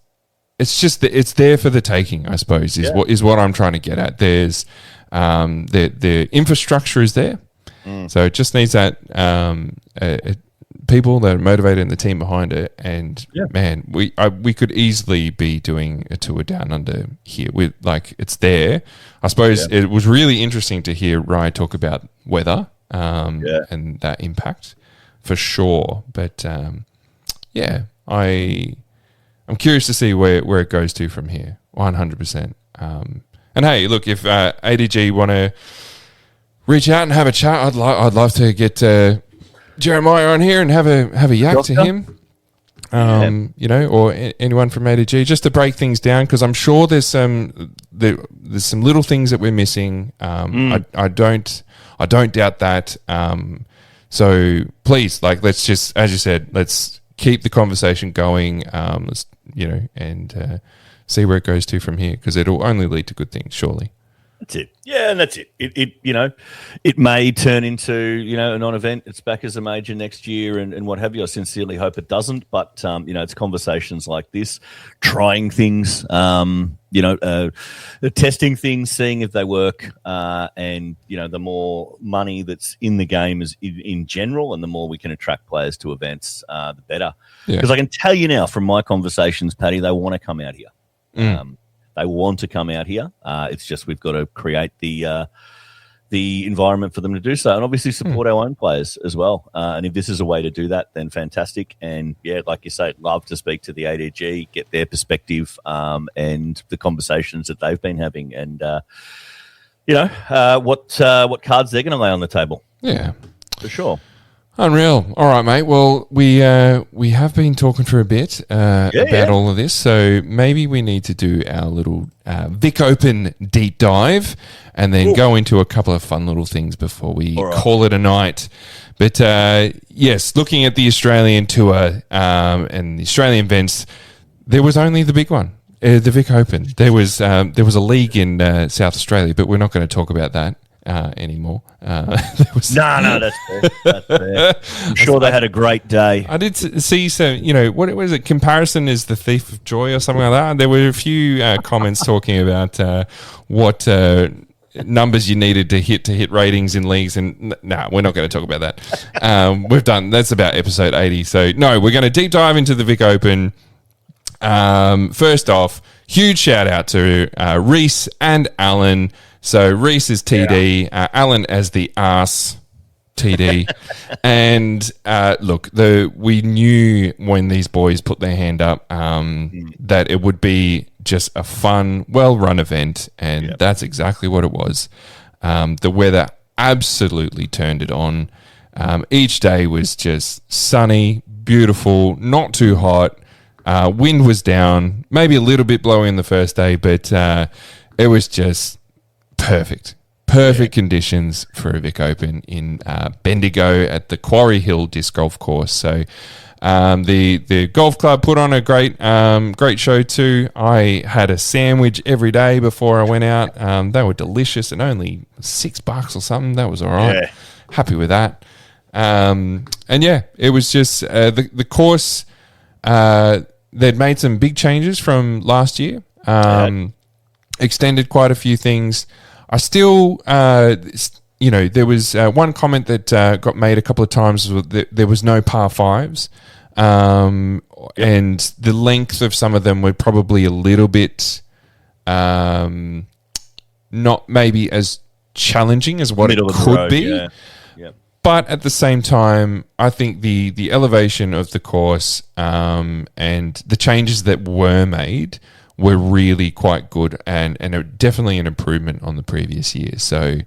just it's there for the taking, I suppose. Is what I'm trying to get at. There's the infrastructure is there. So it just needs that people that are motivated and the team behind it. And man, we could easily be doing a tour down under here. With it's there. I suppose it was really interesting to hear Ryan talk about weather and that impact for sure. But I'm curious to see where it goes to from here. 100%. And hey, look, if ADG want to reach out and have a chat, I'd love to get Jeremiah on here and have a yak to him, or anyone from ADG, just to break things down, because I'm sure there's some little things that we're missing. I don't doubt that. So please, let's just, as you said, let's keep the conversation going. Let's and see where it goes to from here, because it'll only lead to good things, surely. That's it. Yeah, and that's it. It may turn into, a non-event. It's back as a major next year and what have you. I sincerely hope it doesn't. But, it's conversations like this, trying things, testing things, seeing if they work. And, the more money that's in the game is in general, and the more we can attract players to events, the better. Because I can tell you now from my conversations, Paddy, they want to come out here. They want to come out here. It's just we've got to create the environment for them to do so, and obviously support our own players as well. And if this is a way to do that, then fantastic. And like you say, love to speak to the ADG, get their perspective, and the conversations that they've been having, and what cards they're going to lay on the table. Yeah, for sure. Unreal. All right, mate. Well, we have been talking for a bit about all of this, so maybe we need to do our little Vic Open deep dive, and then go into a couple of fun little things before we call it a night. But yes, looking at the Australian tour and the Australian events, there was only the big one, the Vic Open. There was a league in South Australia, but we're not going to talk about that anymore. No, that's fair. That's fair. I'm sure they had a great day. I did see some, what was it? Comparison is the thief of joy or something like that. There were a few comments talking about what numbers you needed to hit ratings in leagues, and we're not going to talk about that. That's about episode 80. So no, we're going to deep dive into the Vic Open. First off, huge shout out to Reese and Alan. So Reese is TD, Alan as the arse TD. And look, we knew when these boys put their hand up that it would be just a fun, well-run event, and that's exactly what it was. The weather absolutely turned it on. Each day was just sunny, beautiful, not too hot. Wind was down, maybe a little bit blowing the first day, but it was just perfect. Perfect conditions for a Vic Open in Bendigo at the Quarry Hill Disc Golf Course. So the golf club put on a great show too. I had a sandwich every day before I went out. They were delicious and only $6 or something. That was all right. Yeah. Happy with that. And yeah, it was just the course. They'd made some big changes from last year. Extended quite a few things. I still, there was one comment that got made a couple of times that there was no par fives, and the length of some of them were probably a little bit not maybe as challenging as what Middle it could be. Yeah. Yep. But at the same time, I think the elevation of the course and the changes that were made were really quite good and definitely an improvement on the previous year. So,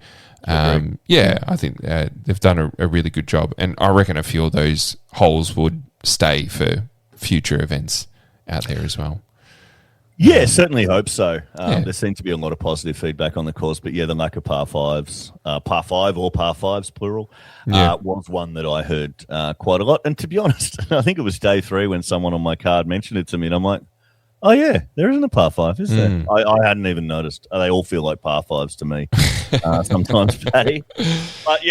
I think they've done a really good job. And I reckon a few of those holes would stay for future events out there as well. Yeah, certainly hope so. There seems to be a lot of positive feedback on the course, but the lack of par fives, par five or par fives, plural, was one that I heard quite a lot. And to be honest, I think it was day 3 when someone on my card mentioned it to me, and I'm like, oh, yeah, there isn't a par 5, is there? I hadn't even noticed. They all feel like par 5s to me sometimes, Paddy. But,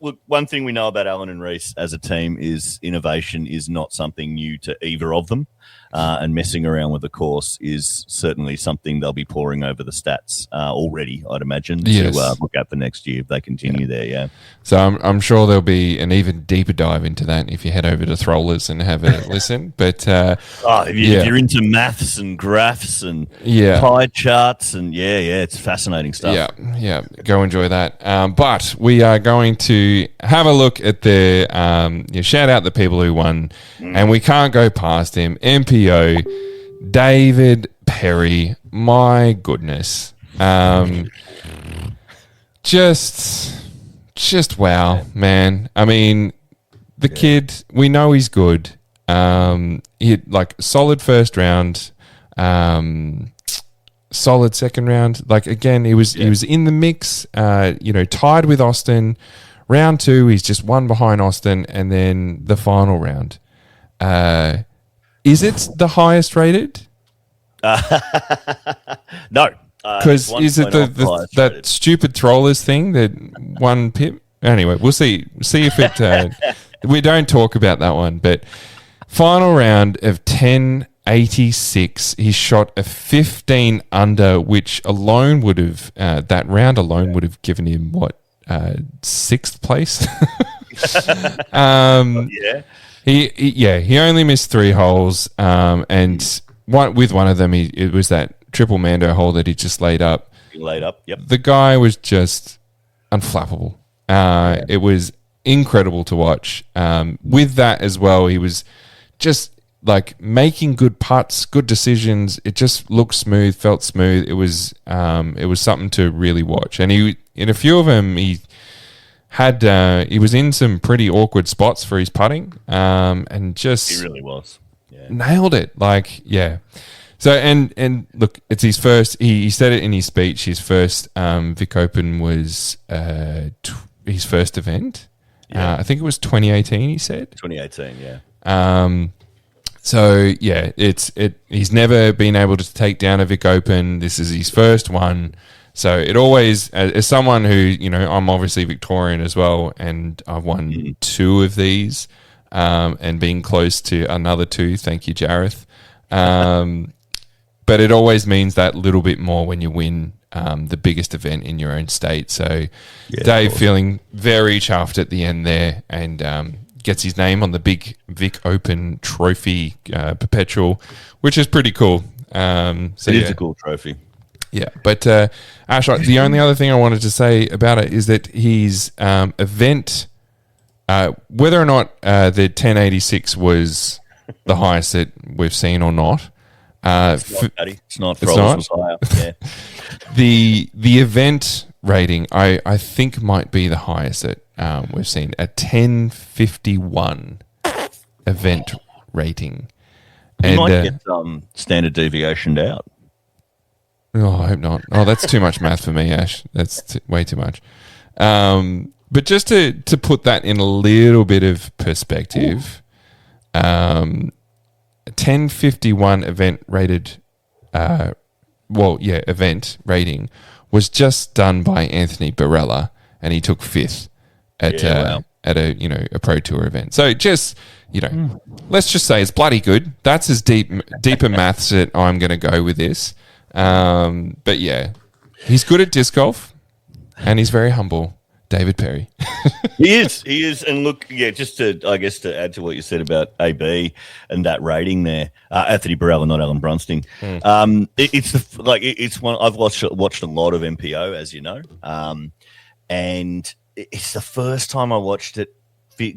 look, one thing we know about Alan and Reese as a team is innovation is not something new to either of them. And messing around with the course is certainly something they'll be pouring over the stats already, I'd imagine, to look at for next year if they continue there, So I'm sure there'll be an even deeper dive into that if you head over to Throwlers and have a listen. But if you're into maths and graphs and pie charts and it's fascinating stuff. Yeah, go enjoy that. But we are going to have a look at the shout out the people who won, and we can't go past him. MPO David Perry, my goodness, just wow, man. I mean, the kid, we know he's good. He had like solid first round, solid second round. Like again, he was in the mix. Tied with Austin. Round 2, he's just one behind Austin, and then the final round. Is it the highest rated? No. Because is it that stupid Throwlers thing that one pip? Anyway, we'll see. See if it... we don't talk about that one. But final round of 1086, he shot a 15 under, which alone would have... that round alone would have given him, 6th place? He only missed 3 holes, and with one of them, it was that triple Mando hole that he just laid up. The guy was just unflappable. It was incredible to watch. With that as well, he was just like making good putts, good decisions. It just looked smooth, felt smooth. It was something to really watch. And in a few of them, he was in some pretty awkward spots for his putting, and just he really was nailed it. So and look, it's his first. He said it in his speech. His first Vic Open was his first event. I think it was 2018. He said 2018. So he's never been able to take down a Vic Open. This is his first one. So it always, as someone who, I'm obviously Victorian as well, and I've won 2 of these, and being close to another 2. Thank you, Jareth. But it always means that little bit more when you win the biggest event in your own state. So Dave feeling very chuffed at the end there, and gets his name on the big Vic Open trophy perpetual, which is pretty cool. It is a cool trophy. Yeah, but Ash, the only other thing I wanted to say about it is that his event, whether or not the 1086 was the highest that we've seen or not, it's not. Throwlers was higher. The event rating, I think, might be the highest that we've seen a 1051 event rating. You might get standard deviationed out. Oh, I hope not. Oh, that's too much math for me, Ash. That's way too much. But just to put that in a little bit of perspective, 1051 event rated, event rating was just done by Anthony Barella, and he took 5th at a Pro Tour event. So just, let's just say it's bloody good. That's as deeper maths that I'm going to go with this. But yeah, he's good at disc golf, and he's very humble. David Perry. He is. And look, just to add to what you said about AB and that rating there, Anthony Barella, not Alan Brunsting. It's one I've watched a lot of MPO, as you know, and it's the first time I watched it,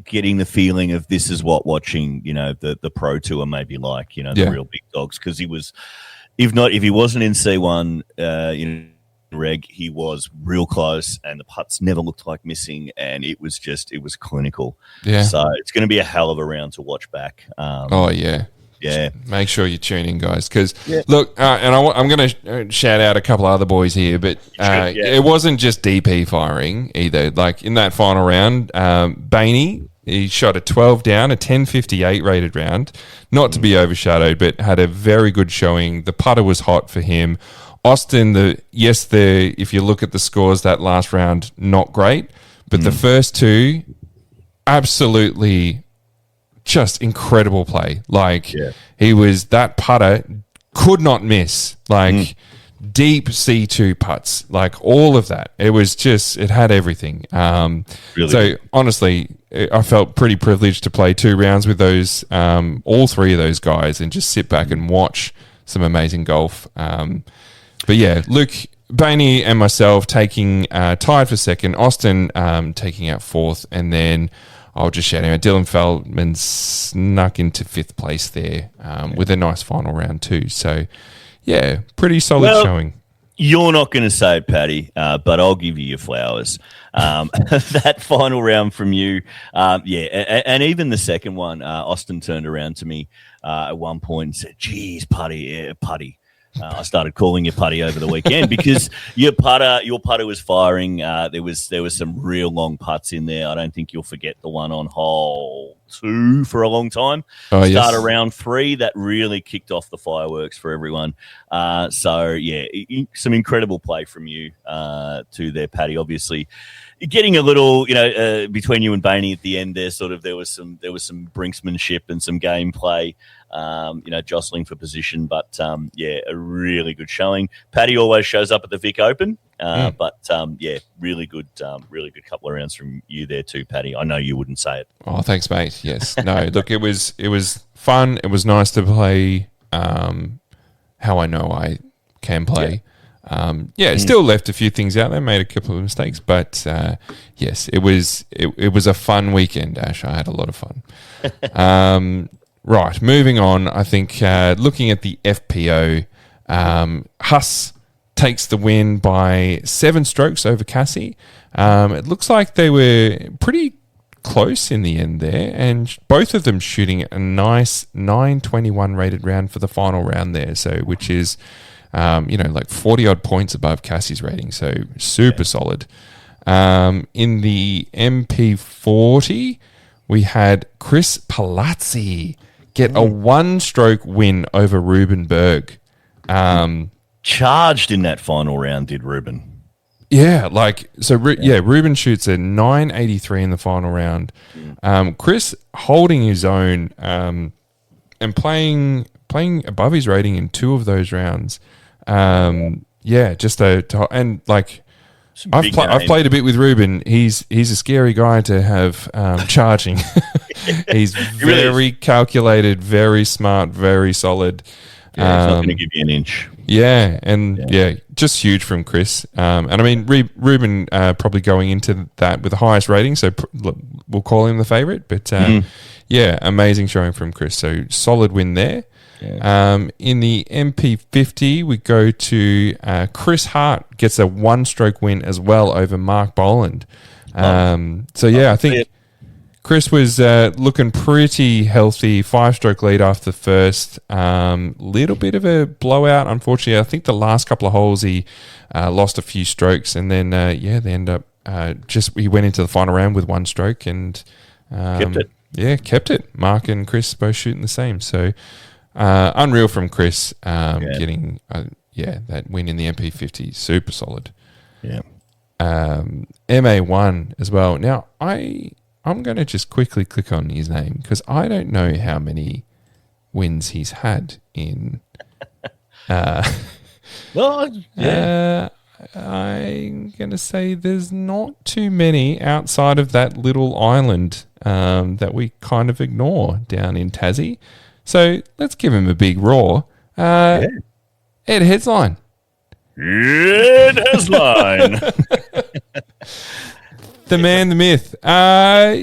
getting the feeling of this is what watching, the Pro Tour may be like, the real big dogs, because he was, if he wasn't in C1, reg, he was real close, and the putts never looked like missing, and it was clinical. Yeah. So it's going to be a hell of a round to watch back. Yeah. Make sure you tune in, guys, because look, and I'm going to shout out a couple other boys here, but it wasn't just DP firing either. Like in that final round, Bainey, he shot a 12 down, a 1058 rated round, not to be overshadowed, but had a very good showing. The putter was hot for him. Austin, if you look at the scores, that last round, not great, but the first two, absolutely just incredible play. That putter could not miss, deep C2 putts, all of that. It was just, it had everything. Really so good. Honestly, I felt pretty privileged to play 2 rounds with those, all 3 of those guys, and just sit back and watch some amazing golf. But yeah, Luke, Bainey and myself taking tied for second, Austin taking out 4th, and then I'll just shout out Dylan Feldman snuck into 5th place there with a nice final round too. So yeah, pretty solid showing. You're not going to say it, Paddy, but I'll give you your flowers. That final round from you, and even the second one, Austin turned around to me at one point and said, "Geez, Putty." I started calling you Putty over the weekend because your putter was firing. There was some real long putts in there. I don't think you'll forget the one on hole 2 for a long time. Around 3, that really kicked off the fireworks for everyone. Some incredible play from you to there, Paddy. Obviously, getting a little, between you and Bainey at the end there, there was some brinksmanship and some gameplay. Jostling for position, but a really good showing. Paddy always shows up at the Vic Open, really good couple of rounds from you there too, Paddy. I know you wouldn't say it. Oh, thanks, mate. Yes, no, look, it was fun. It was nice to play how I know I can play. Still left a few things out there, made a couple of mistakes, but yes, it was a fun weekend, Ash. I had a lot of fun. Right, moving on, I think looking at the FPO, Huss takes the win by 7 strokes over Cassie. It looks like they were pretty close in the end there, and both of them shooting a nice 921 rated round for the final round there, so which is 40-odd points above Cassie's rating, so super solid. In the MP40, we had Chris Palazzi get a 1-stroke win over Ruben Berg. Charged in that final round, did Ruben. Yeah, Ruben shoots a 983 in the final round. Chris holding his own and playing above his rating in 2 of those rounds. I've played a bit with Ruben. He's a scary guy to have charging. He's very calculated, very smart, very solid. He's not going to give you an inch. Just huge from Chris. And I mean, Ruben probably going into that with the highest rating, so we'll call him the favourite. But amazing showing from Chris. So solid win there. Yeah. In the MP50, we go to Chris Hart gets a 1-stroke win as well over Mark Boland. So yeah, I think Chris was looking pretty healthy. 5-stroke lead after the first. Little bit of a blowout, unfortunately. I think the last couple of holes he lost a few strokes, and then they end up he went into the final round with 1 stroke and kept it. Yeah, kept it. Mark and Chris both shooting the same. So unreal from Chris getting that win in the MP50. Super solid. Yeah. MA1 as well. Now I'm going to just quickly click on his name because I don't know how many wins he's had in. I'm going to say there's not too many outside of that little island that we kind of ignore down in Tassie. So let's give him a big roar. Ed Headline. Ed Headline. The man, the myth.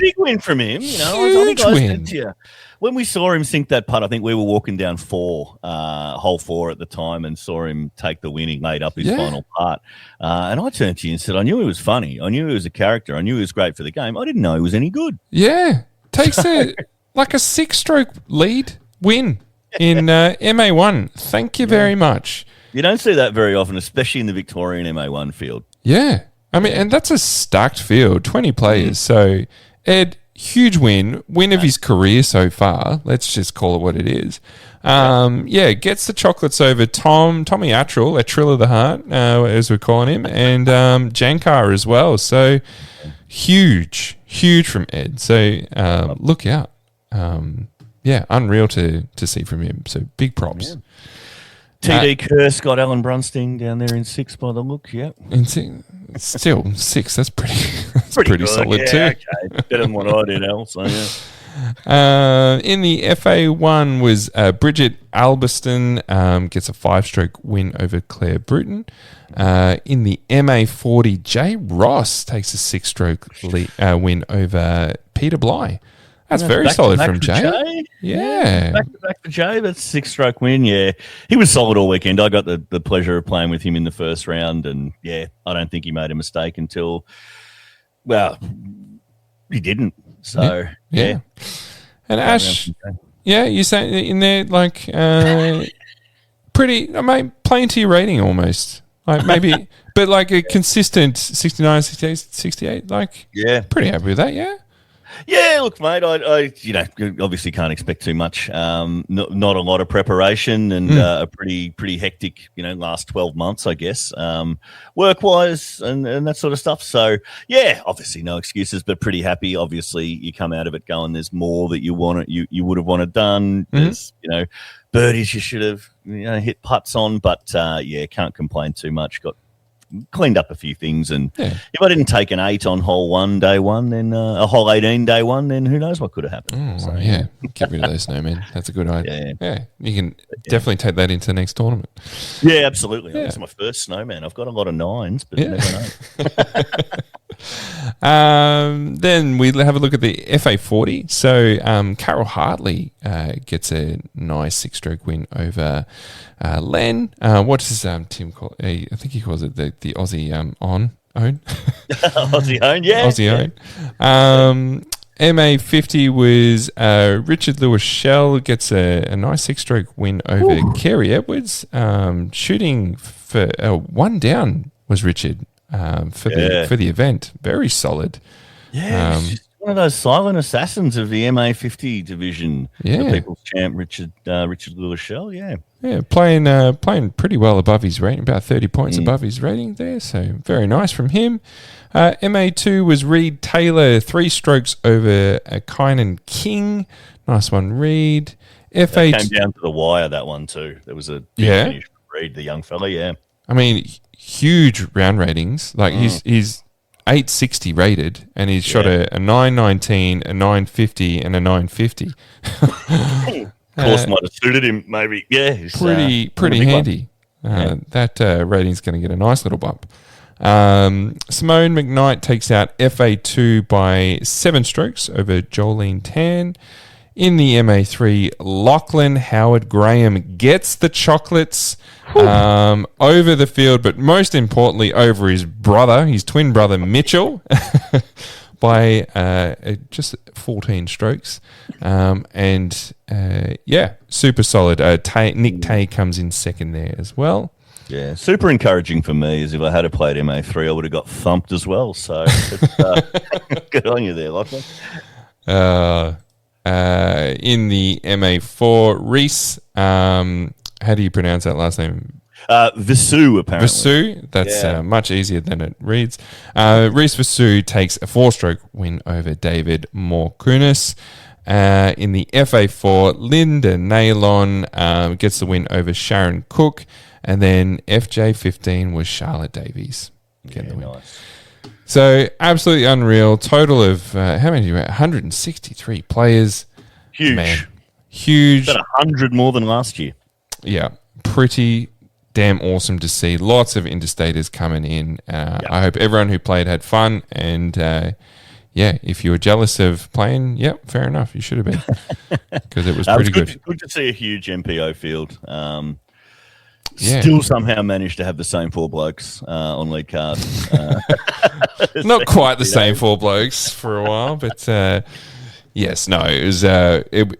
Big win from him. Huge win. When we saw him sink that putt, I think we were walking down hole 4 at the time, and saw him take the win. He laid up his final putt. And I turned to you and said, I knew he was funny. I knew he was a character. I knew he was great for the game. I didn't know he was any good. Yeah. Takes a 6-stroke lead win in MA1. Thank you very much. You don't see that very often, especially in the Victorian MA1 field. Yeah. I mean, and that's a stacked field, 20 players. So, Ed, huge win of his career so far. Let's just call it what it is. Gets the chocolates over Tommy Attrill of the Heart, as we're calling him, and Jankar as well. So, huge from Ed. So, look out. Unreal to see from him. So, big props. Yeah. TD Kerr, Scott Allen Brunstein down there in 6 by the look, Still 6, that's pretty solid too. Okay. Better than what I did, Al, so in the FA1 was Bridget Albiston gets a 5-stroke win over Claire Bruton. In the MA40, Jay Ross takes a 6-stroke win over Peter Bly. That's very solid from Jay. Yeah. Back to Jay. That's 6-stroke win. Yeah. He was solid all weekend. I got the pleasure of playing with him in the first round. And, I don't think he made a mistake until, he didn't. So, yeah. And Ash, you say in there, playing to your rating almost. Maybe, but a consistent 69, 68, 68. Pretty happy with that, yeah? Yeah, look, mate, I obviously can't expect too much. Not a lot of preparation and a pretty hectic, last 12 months, I guess, work-wise and that sort of stuff. So, obviously no excuses, but pretty happy. Obviously, you come out of it going, there's more that you would have wanted done. There's, birdies you should have, hit putts on, but, can't complain too much. Got cleaned up a few things, and if I didn't take an 8 on hole 1 day 1, then a hole 18 day 1, then who knows what could have happened. Get rid of those snowmen. That's a good idea. You can definitely take that into the next tournament. Yeah, absolutely. It's my first snowman. I've got a lot of 9s, but never know. Then we have a look at the FA40. So Carol Hartley gets a nice 6-stroke win over Len. What does Tim call? I think he calls it the Aussie own. Aussie own, yeah. Aussie own. MA50 was Richard Lewis Shell gets a nice 6-stroke win over Kerry Edwards. Shooting for 1 down was Richard for the event. Very solid. Yeah, just one of those silent assassins of the MA50 division. Yeah, the People's Champ Richard Lewis Shell. Yeah, playing pretty well above his rating, about 30 points above his rating there. So very nice from him. MA2 was Reed Taylor, 3 strokes over Kynan King. Nice one, Reed. FA came down to the wire, that one too. There was a big finish for Reed, the young fella. Yeah, I mean, huge round ratings. He's 860 rated, and he's shot a 919, a 950, and a 950. Course might have suited him, maybe. Yeah, pretty handy. That rating's going to get a nice little bump. Simone McKnight takes out FA2 by 7 strokes over Jolene Tan. In the MA3, Lachlan Howard Graham gets the chocolates over the field, but most importantly over his brother, his twin brother Mitchell, by just 14 strokes. Super solid. Nick Tay comes in second there as well. Yeah, super encouraging for me is if I had played MA3, I would have got thumped as well. So good on you there, Lachlan. In the MA4, Reese, how do you pronounce that last name? Visu, apparently. Visu, that's much easier than it reads. Reese Visu takes a 4-stroke win over David Morkunis. In the FA4, Linda Nailon gets the win over Sharon Cook. And then FJ15 was Charlotte Davies getting the win. Nice. So absolutely unreal. Total of, how many do you have? 163 players. Huge. Man, huge. About 100 more than last year. Yeah, pretty damn awesome to see. Lots of interstaters coming in. I hope everyone who played had fun. And if you were jealous of playing, fair enough. You should have been, because it was pretty good. Good to see a huge MPO field. Still somehow managed to have the same 4 blokes on lead card. Not quite the same 4 blokes for a while, but it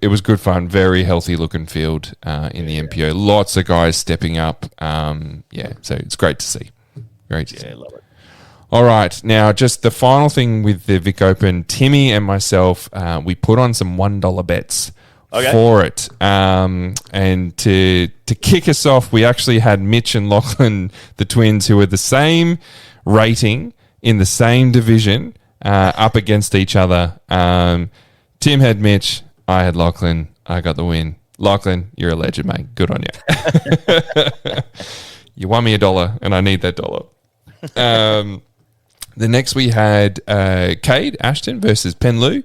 was good fun. Very healthy looking field in the MPO. Lots of guys stepping up. So it's great to see. Great to see. Love it. All right, now just the final thing with the Vic Open. Timmy and myself, we put on some $1 bets. For it. And to kick us off, we actually had Mitch and Lachlan, the twins, who were the same rating in the same division, up against each other. Tim had Mitch, I had Lachlan, I got the win. Lachlan, you're a legend, mate. Good on you. You won me $1, and I need that $1. The next we had Cade Ashton versus Penlu.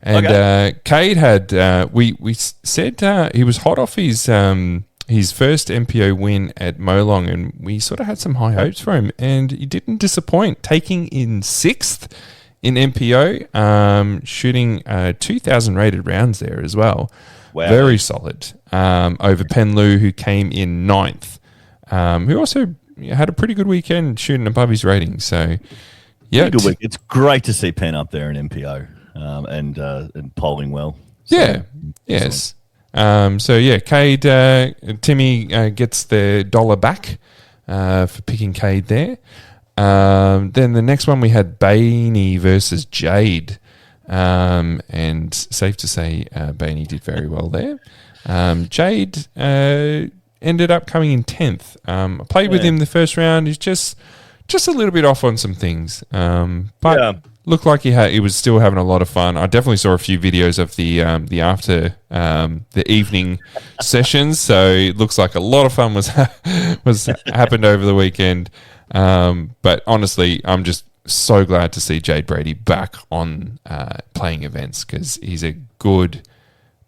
And Cade had we said he was hot off his first MPO win at Molong, and we sort of had some high hopes for him, and he didn't disappoint, taking in 6th in MPO, shooting 2,000 rated rounds there as well. Wow. Very solid over Penlu, who came in 9th, who also had a pretty good weekend shooting above his rating. So good week. It's great to see Pen up there in MPO. And polling well. So, yes. Cade, Timmy gets the $1 back for picking Cade there. Then the next one we had Bainey versus Jade. And safe to say Bainey did very well there. Jade ended up coming in 10th. I played with him the first round. He's just a little bit off on some things. Looked like he was still having a lot of fun. I definitely saw a few videos of the after the evening sessions, so it looks like a lot of fun was happened over the weekend. But honestly, I'm just so glad to see Jade Brady back on playing events, because he's a good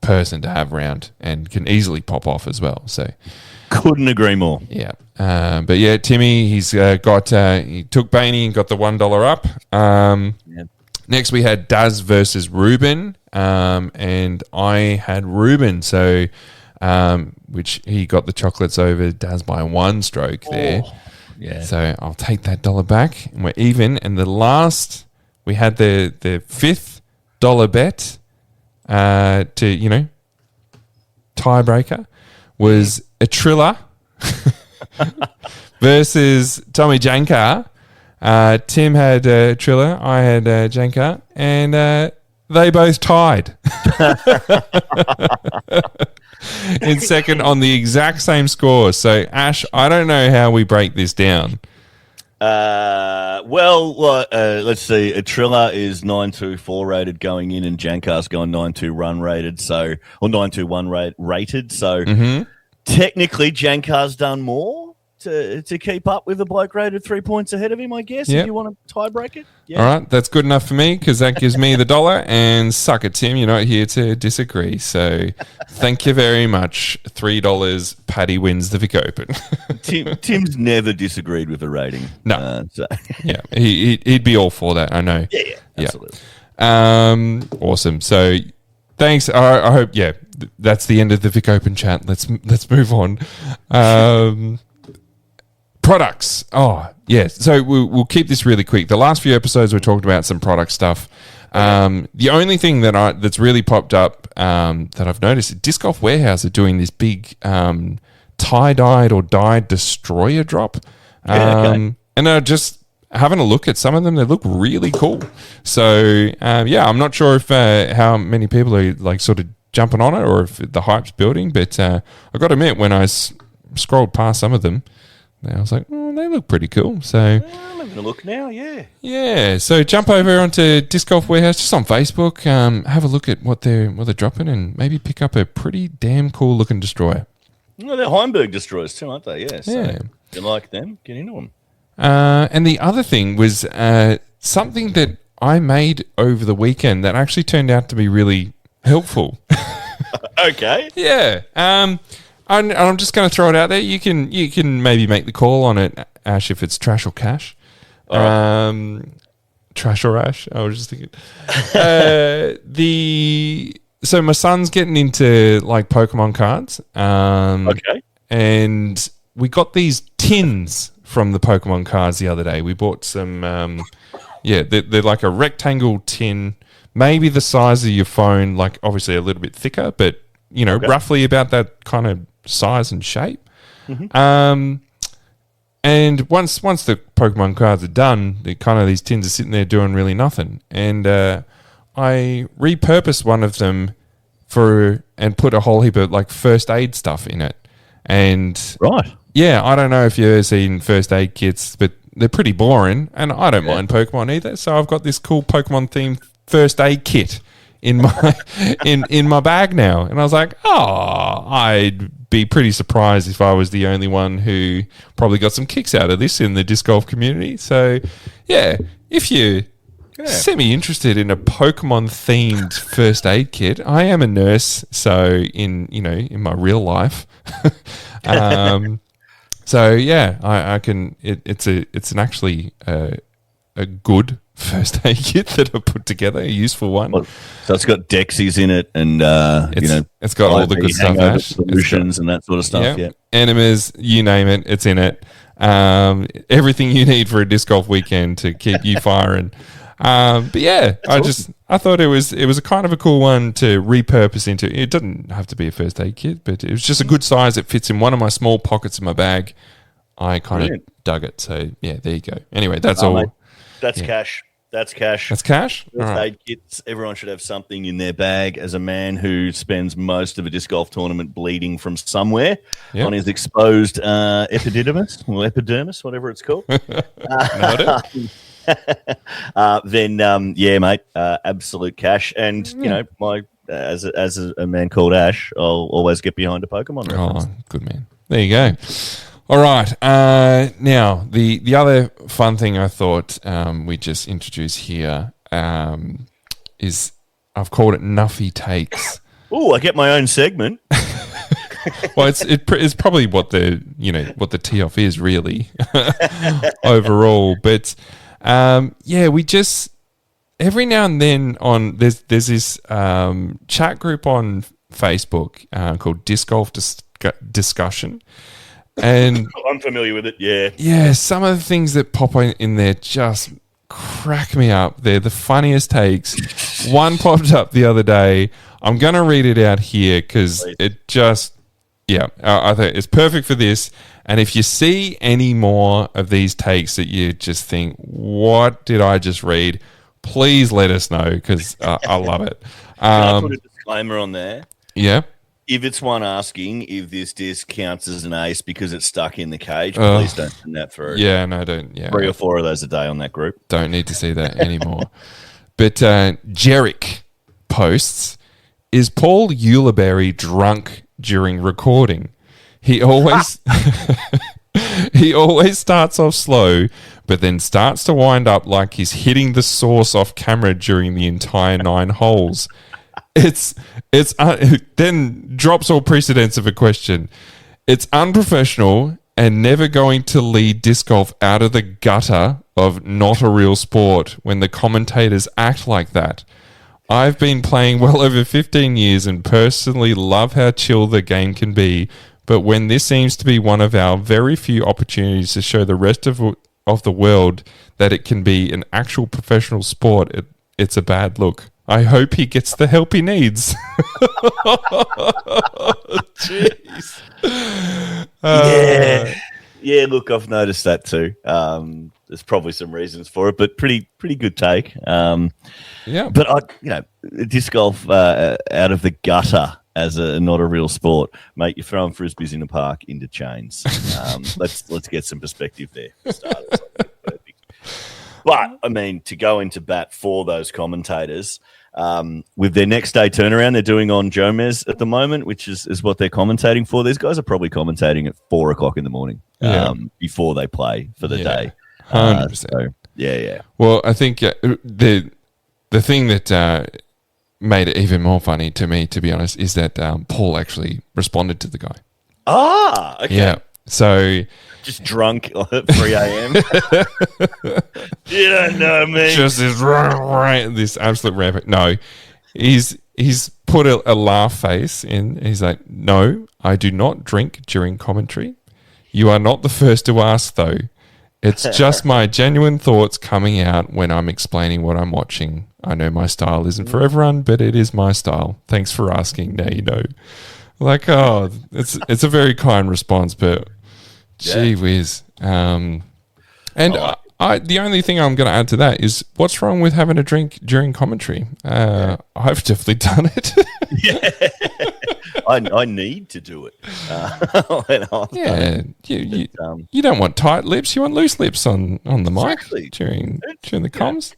person to have around and can easily pop off as well. So couldn't agree more. Yeah. Timmy, he's he took Bainey and got the $1 up. Next we had Daz versus Ruben, and I had Ruben, so which he got the chocolates over Daz by 1 stroke there. Yeah. So I'll take that $1 back, and we're even. And the last, we had the $5 bet to tiebreaker was Atrilla versus Tommy Jankar. Tim had Triller, I had Jankar, and they both tied in second on the exact same score. So, Ash, I don't know how we break this down. Let's see. Atrilla is 924 rated going in, and Jankar's going 921 rated. So, or 921 rated. So, technically, Jankar's done more to keep up with the bloke rated 3 points ahead of him, I guess, if you want to tie break it. Yeah. All right, that's good enough for me, because that gives me the $1, and suck it, Tim, you're not here to disagree. So thank you very much. $3, Paddy wins the Vic Open. Tim's never disagreed with the rating. No. Yeah, he'd be all for that, I know. Yeah, absolutely. Awesome. So thanks. I hope. Yeah, that's the end of the Vic Open chat. Let's move on. Products. Oh, yeah. So we'll keep this really quick. The last few episodes we talked about some product stuff. The only thing that's really popped up that I've noticed, Disc Golf Warehouse are doing this big tie-dyed or dyed destroyer drop. And just having a look at some of them, they look really cool. So, I'm not sure if how many people are like sort of jumping on it or if the hype's building, but I've got to admit, when I scrolled past some of them, I was like, they look pretty cool. So I'm having a look now, yeah. Yeah, so jump over onto Disc Golf Warehouse, just on Facebook, have a look at what they're dropping and maybe pick up a pretty damn cool looking destroyer. Well, they're Heimberg destroyers too, aren't they? Yeah. So if you like them, get into them. And the other ththing was something that I made over the weekend that actually turned out to be really helpful. Okay. Yeah. I'm just going to throw it out there. You can maybe make the call on it, Ash, if it's trash or cash. Trash or Ash? I was just thinking. So my son's getting into like Pokemon cards. Okay. And we got these tins from the Pokemon cards the other day. We bought some. They're like a rectangle tin, maybe the size of your phone. Like obviously a little bit thicker, but roughly about that kind of size and shape. Mm-hmm. And once the Pokemon cards are done, these tins are sitting there doing really nothing. And I repurposed one of them and put a whole heap of like first aid stuff in it. And right, yeah, I don't know if you've ever seen first aid kits, but they're pretty boring, and I don't mind Pokemon either. So I've got this cool Pokemon themed first aid kit in my in my bag now. And I was like, I'd be pretty surprised if I was the only one who probably got some kicks out of this in the disc golf community. So yeah, if you're semi-interested in a Pokemon-themed first aid kit, I am a nurse, so in my real life. So yeah, I can. It's an actually a good first aid kit that I put together, a useful one. So it's got Dexies in it, and it's got all the good stuff, Ash. Solutions and that sort of stuff. Yeah, enemas, you name it, it's in it. Everything you need for a disc golf weekend to keep you firing. But yeah, I thought it was a kind of a cool one to repurpose into. It doesn't have to be a first aid kit, but it was just a good size. It fits in one of my small pockets in my bag. I kind of dug it. So yeah, there you go. Anyway, that's all. Mate, that's cash. That's cash. That's cash? First aid kits. Everyone should have something in their bag. As a man who spends most of a disc golf tournament bleeding from somewhere on his exposed epididymis or epidermis, whatever it's called. Then mate, absolute cash. And my as a man called Ash, I'll always get behind a Pokemon reference. Oh, good man. There you go. All right. Now the other fun thing I thought we just introduce here is I've called it Nuffy Takes. Oh, I get my own segment. Well, it's probably what the tee off is really overall, but. We just every now and then there's this chat group on Facebook called Disc Golf Discussion, and I'm familiar with it. Yeah. Some of the things that pop in there just crack me up. They're the funniest takes. One popped up the other day. I'm gonna read it out here because it just I think it's perfect for this. And if you see any more of these takes that you just think, what did I just read? Please let us know because I love it. Can I put a disclaimer on there? Yeah. If it's one asking if this disc counts as an ace because it's stuck in the cage, please don't send that through. Yeah, no, don't. Yeah, 3 or 4 of those a day on that group. Don't need to see that anymore. But Jerick posts, is Paul Uleberry drunk during recording? He always starts off slow, but then starts to wind up like he's hitting the source off camera during the entire 9 holes. It's then drops all precedence of a question. It's unprofessional and never going to lead disc golf out of the gutter of not a real sport when the commentators act like that. I've been playing well over 15 years and personally love how chill the game can be. But when this seems to be one of our very few opportunities to show the rest of the world that it can be an actual professional sport, it's a bad look. I hope he gets the help he needs. Jeez. Yeah, look, I've noticed that too. There's probably some reasons for it, but pretty good take. Yeah. But disc golf out of the gutter as not a real sport, mate. You're throwing frisbees in the park into chains. Let's get some perspective there for starters. But I mean, to go into bat for those commentators, with their next day turnaround, they're doing on Jomez at the moment, which is what they're commentating for. These guys are probably commentating at 4 o'clock in the morning before they play for the day. 100%. So, yeah. Well, I think the thing that made it even more funny to me, to be honest, is that Paul actually responded to the guy. Ah, okay. Yeah. So just drunk at 3 a.m. You don't know me. Just this absolute rampant. No, he's put a laugh face in. He's like, no, I do not drink during commentary. You are not the first to ask, though. It's just my genuine thoughts coming out when I'm explaining what I'm watching. I know my style isn't for everyone, but it is my style. Thanks for asking. Now you know. Like, oh, it's a very kind response, but gee whiz. And the only thing I'm going to add to that is, what's wrong with having a drink during commentary? I've definitely done it. I need to do it. You don't want tight lips. You want loose lips on the mic during the comms.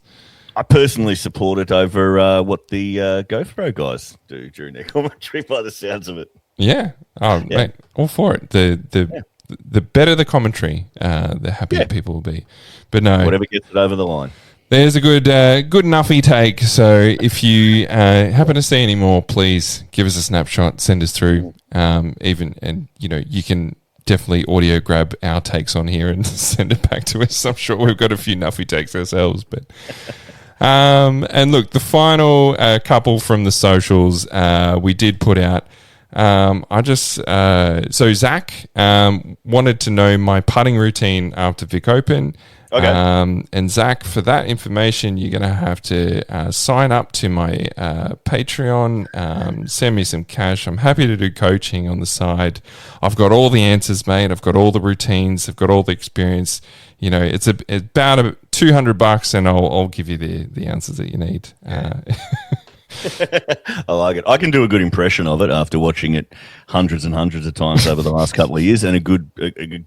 I personally support it over what the GoPro guys do during their commentary, by the sounds of it. Yeah. Mate, all for it. The better the commentary, the happier people will be. But no, whatever gets it over the line. There's a good nuffy take. So if you happen to see any more, please give us a snapshot, send us through. You can definitely audio grab our takes on here and send it back to us. I'm sure we've got a few nuffy takes ourselves, but. And look, the final couple from the socials we did put out. So Zach wanted to know my putting routine after Vic Open. Okay. And Zach, for that information, you're going to have to sign up to my Patreon, send me some cash. I'm happy to do coaching on the side. I've got all the answers, mate. I've got all the routines. I've got all the experience. You know, it's about $200, and I'll give you the answers that you need. I like it. I can do a good impression of it after watching it hundreds and hundreds of times over the last couple of years, and a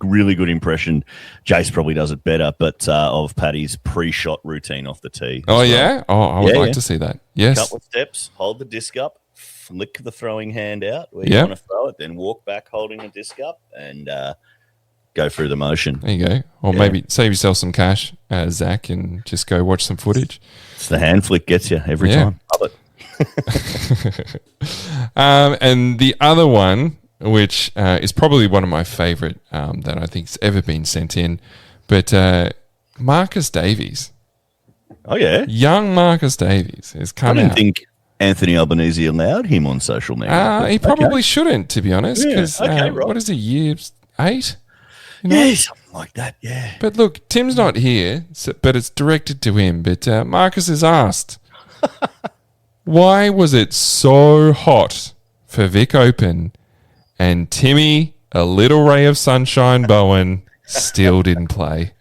really good impression. Jace probably does it better, but of Paddy's pre-shot routine off the tee. Oh, yeah? Oh, I would like to see that. Yes. Couple of steps, hold the disc up, flick the throwing hand out where you want to throw it, then walk back holding the disc up, and go through the motion. There you go. Or maybe save yourself some cash, Zach, and just go watch some footage. It's the hand flick gets you every time. Love it. And the other one, which is probably one of my favorite that I think's ever been sent in, but Marcus Davies. Oh yeah, young Marcus Davies has come out. I didn't think Anthony Albanese allowed him on social media. He probably shouldn't, to be honest, because what is he, year 8? You know? Yeah, something like that. Yeah. But look, Tim's not here, but it's directed to him. But Marcus has asked. Why was it so hot for Vic Open and Timmy, a little ray of sunshine Bowen, still didn't play?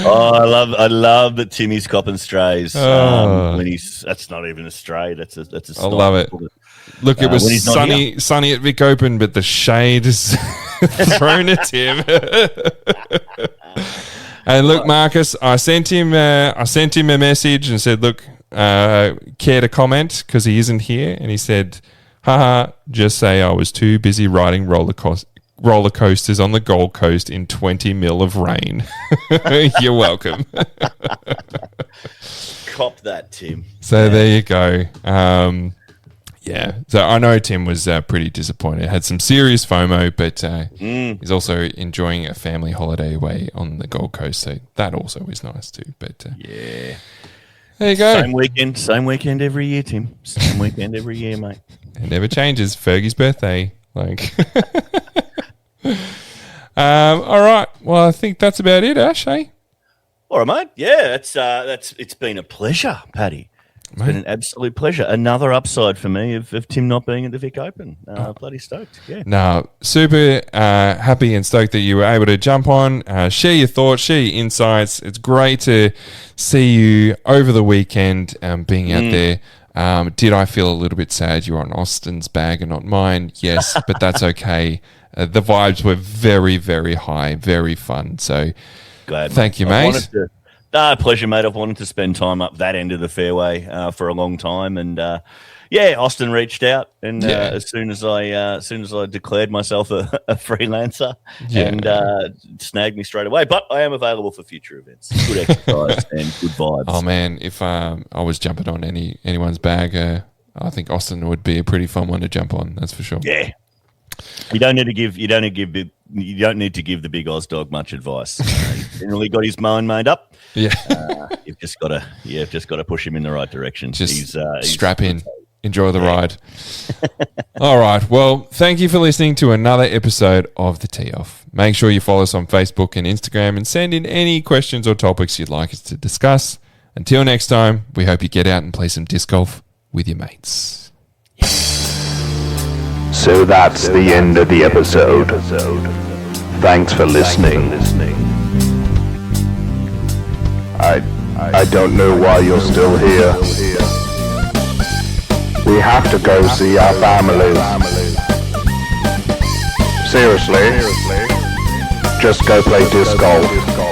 I love that Timmy's copping strays. When that's not even a stray. That's a I love it. Look, it was sunny at Vic Open, but the shade is thrown at him. And look, Marcus, I sent him a message and said, look, care to comment because he isn't here? And he said, haha, just say I was too busy riding roller coasters on the Gold Coast in 20 mil of rain. You're welcome. Cop that, Tim. So there you go. Yeah, so I know Tim was pretty disappointed. Had some serious FOMO, but he's also enjoying a family holiday away on the Gold Coast, so that also is nice too. But yeah, there you go. Same weekend every year, Tim. Same weekend every year, mate. It never changes. Fergie's birthday, like. All right. Well, I think that's about it, Ash. Hey. All right, mate. Yeah, that's. It's been a pleasure, Paddy. It's been an absolute pleasure. Another upside for me of Tim not being at the Vic Open. Bloody stoked. Yeah. No, super happy and stoked that you were able to jump on, share your thoughts, share your insights. It's great to see you over the weekend being out there. Did I feel a little bit sad you were on Austin's bag and not mine? Yes, but that's okay. The vibes were very, very high, very fun. So glad. Thank you, mate. Pleasure, mate. I've wanted to spend time up that end of the fairway for a long time, and Austin reached out, and as soon as I declared myself a freelancer, and snagged me straight away. But I am available for future events. Good exercise and good vibes. Oh man, if I was jumping on anyone's bag, I think Austin would be a pretty fun one to jump on. That's for sure. Yeah. You don't need to give the big Oz dog much advice. He's generally got his mown made up. Yeah, you've just got to push him in the right direction. Just strap in, enjoy the ride. All right. Well, thank you for listening to another episode of the Tee Off. Make sure you follow us on Facebook and Instagram, and send in any questions or topics you'd like us to discuss. Until next time, we hope you get out and play some disc golf with your mates. So that's the end of the episode. Thanks for listening. I don't know why you're still here. We have to go see our families. Seriously, just go play disc golf.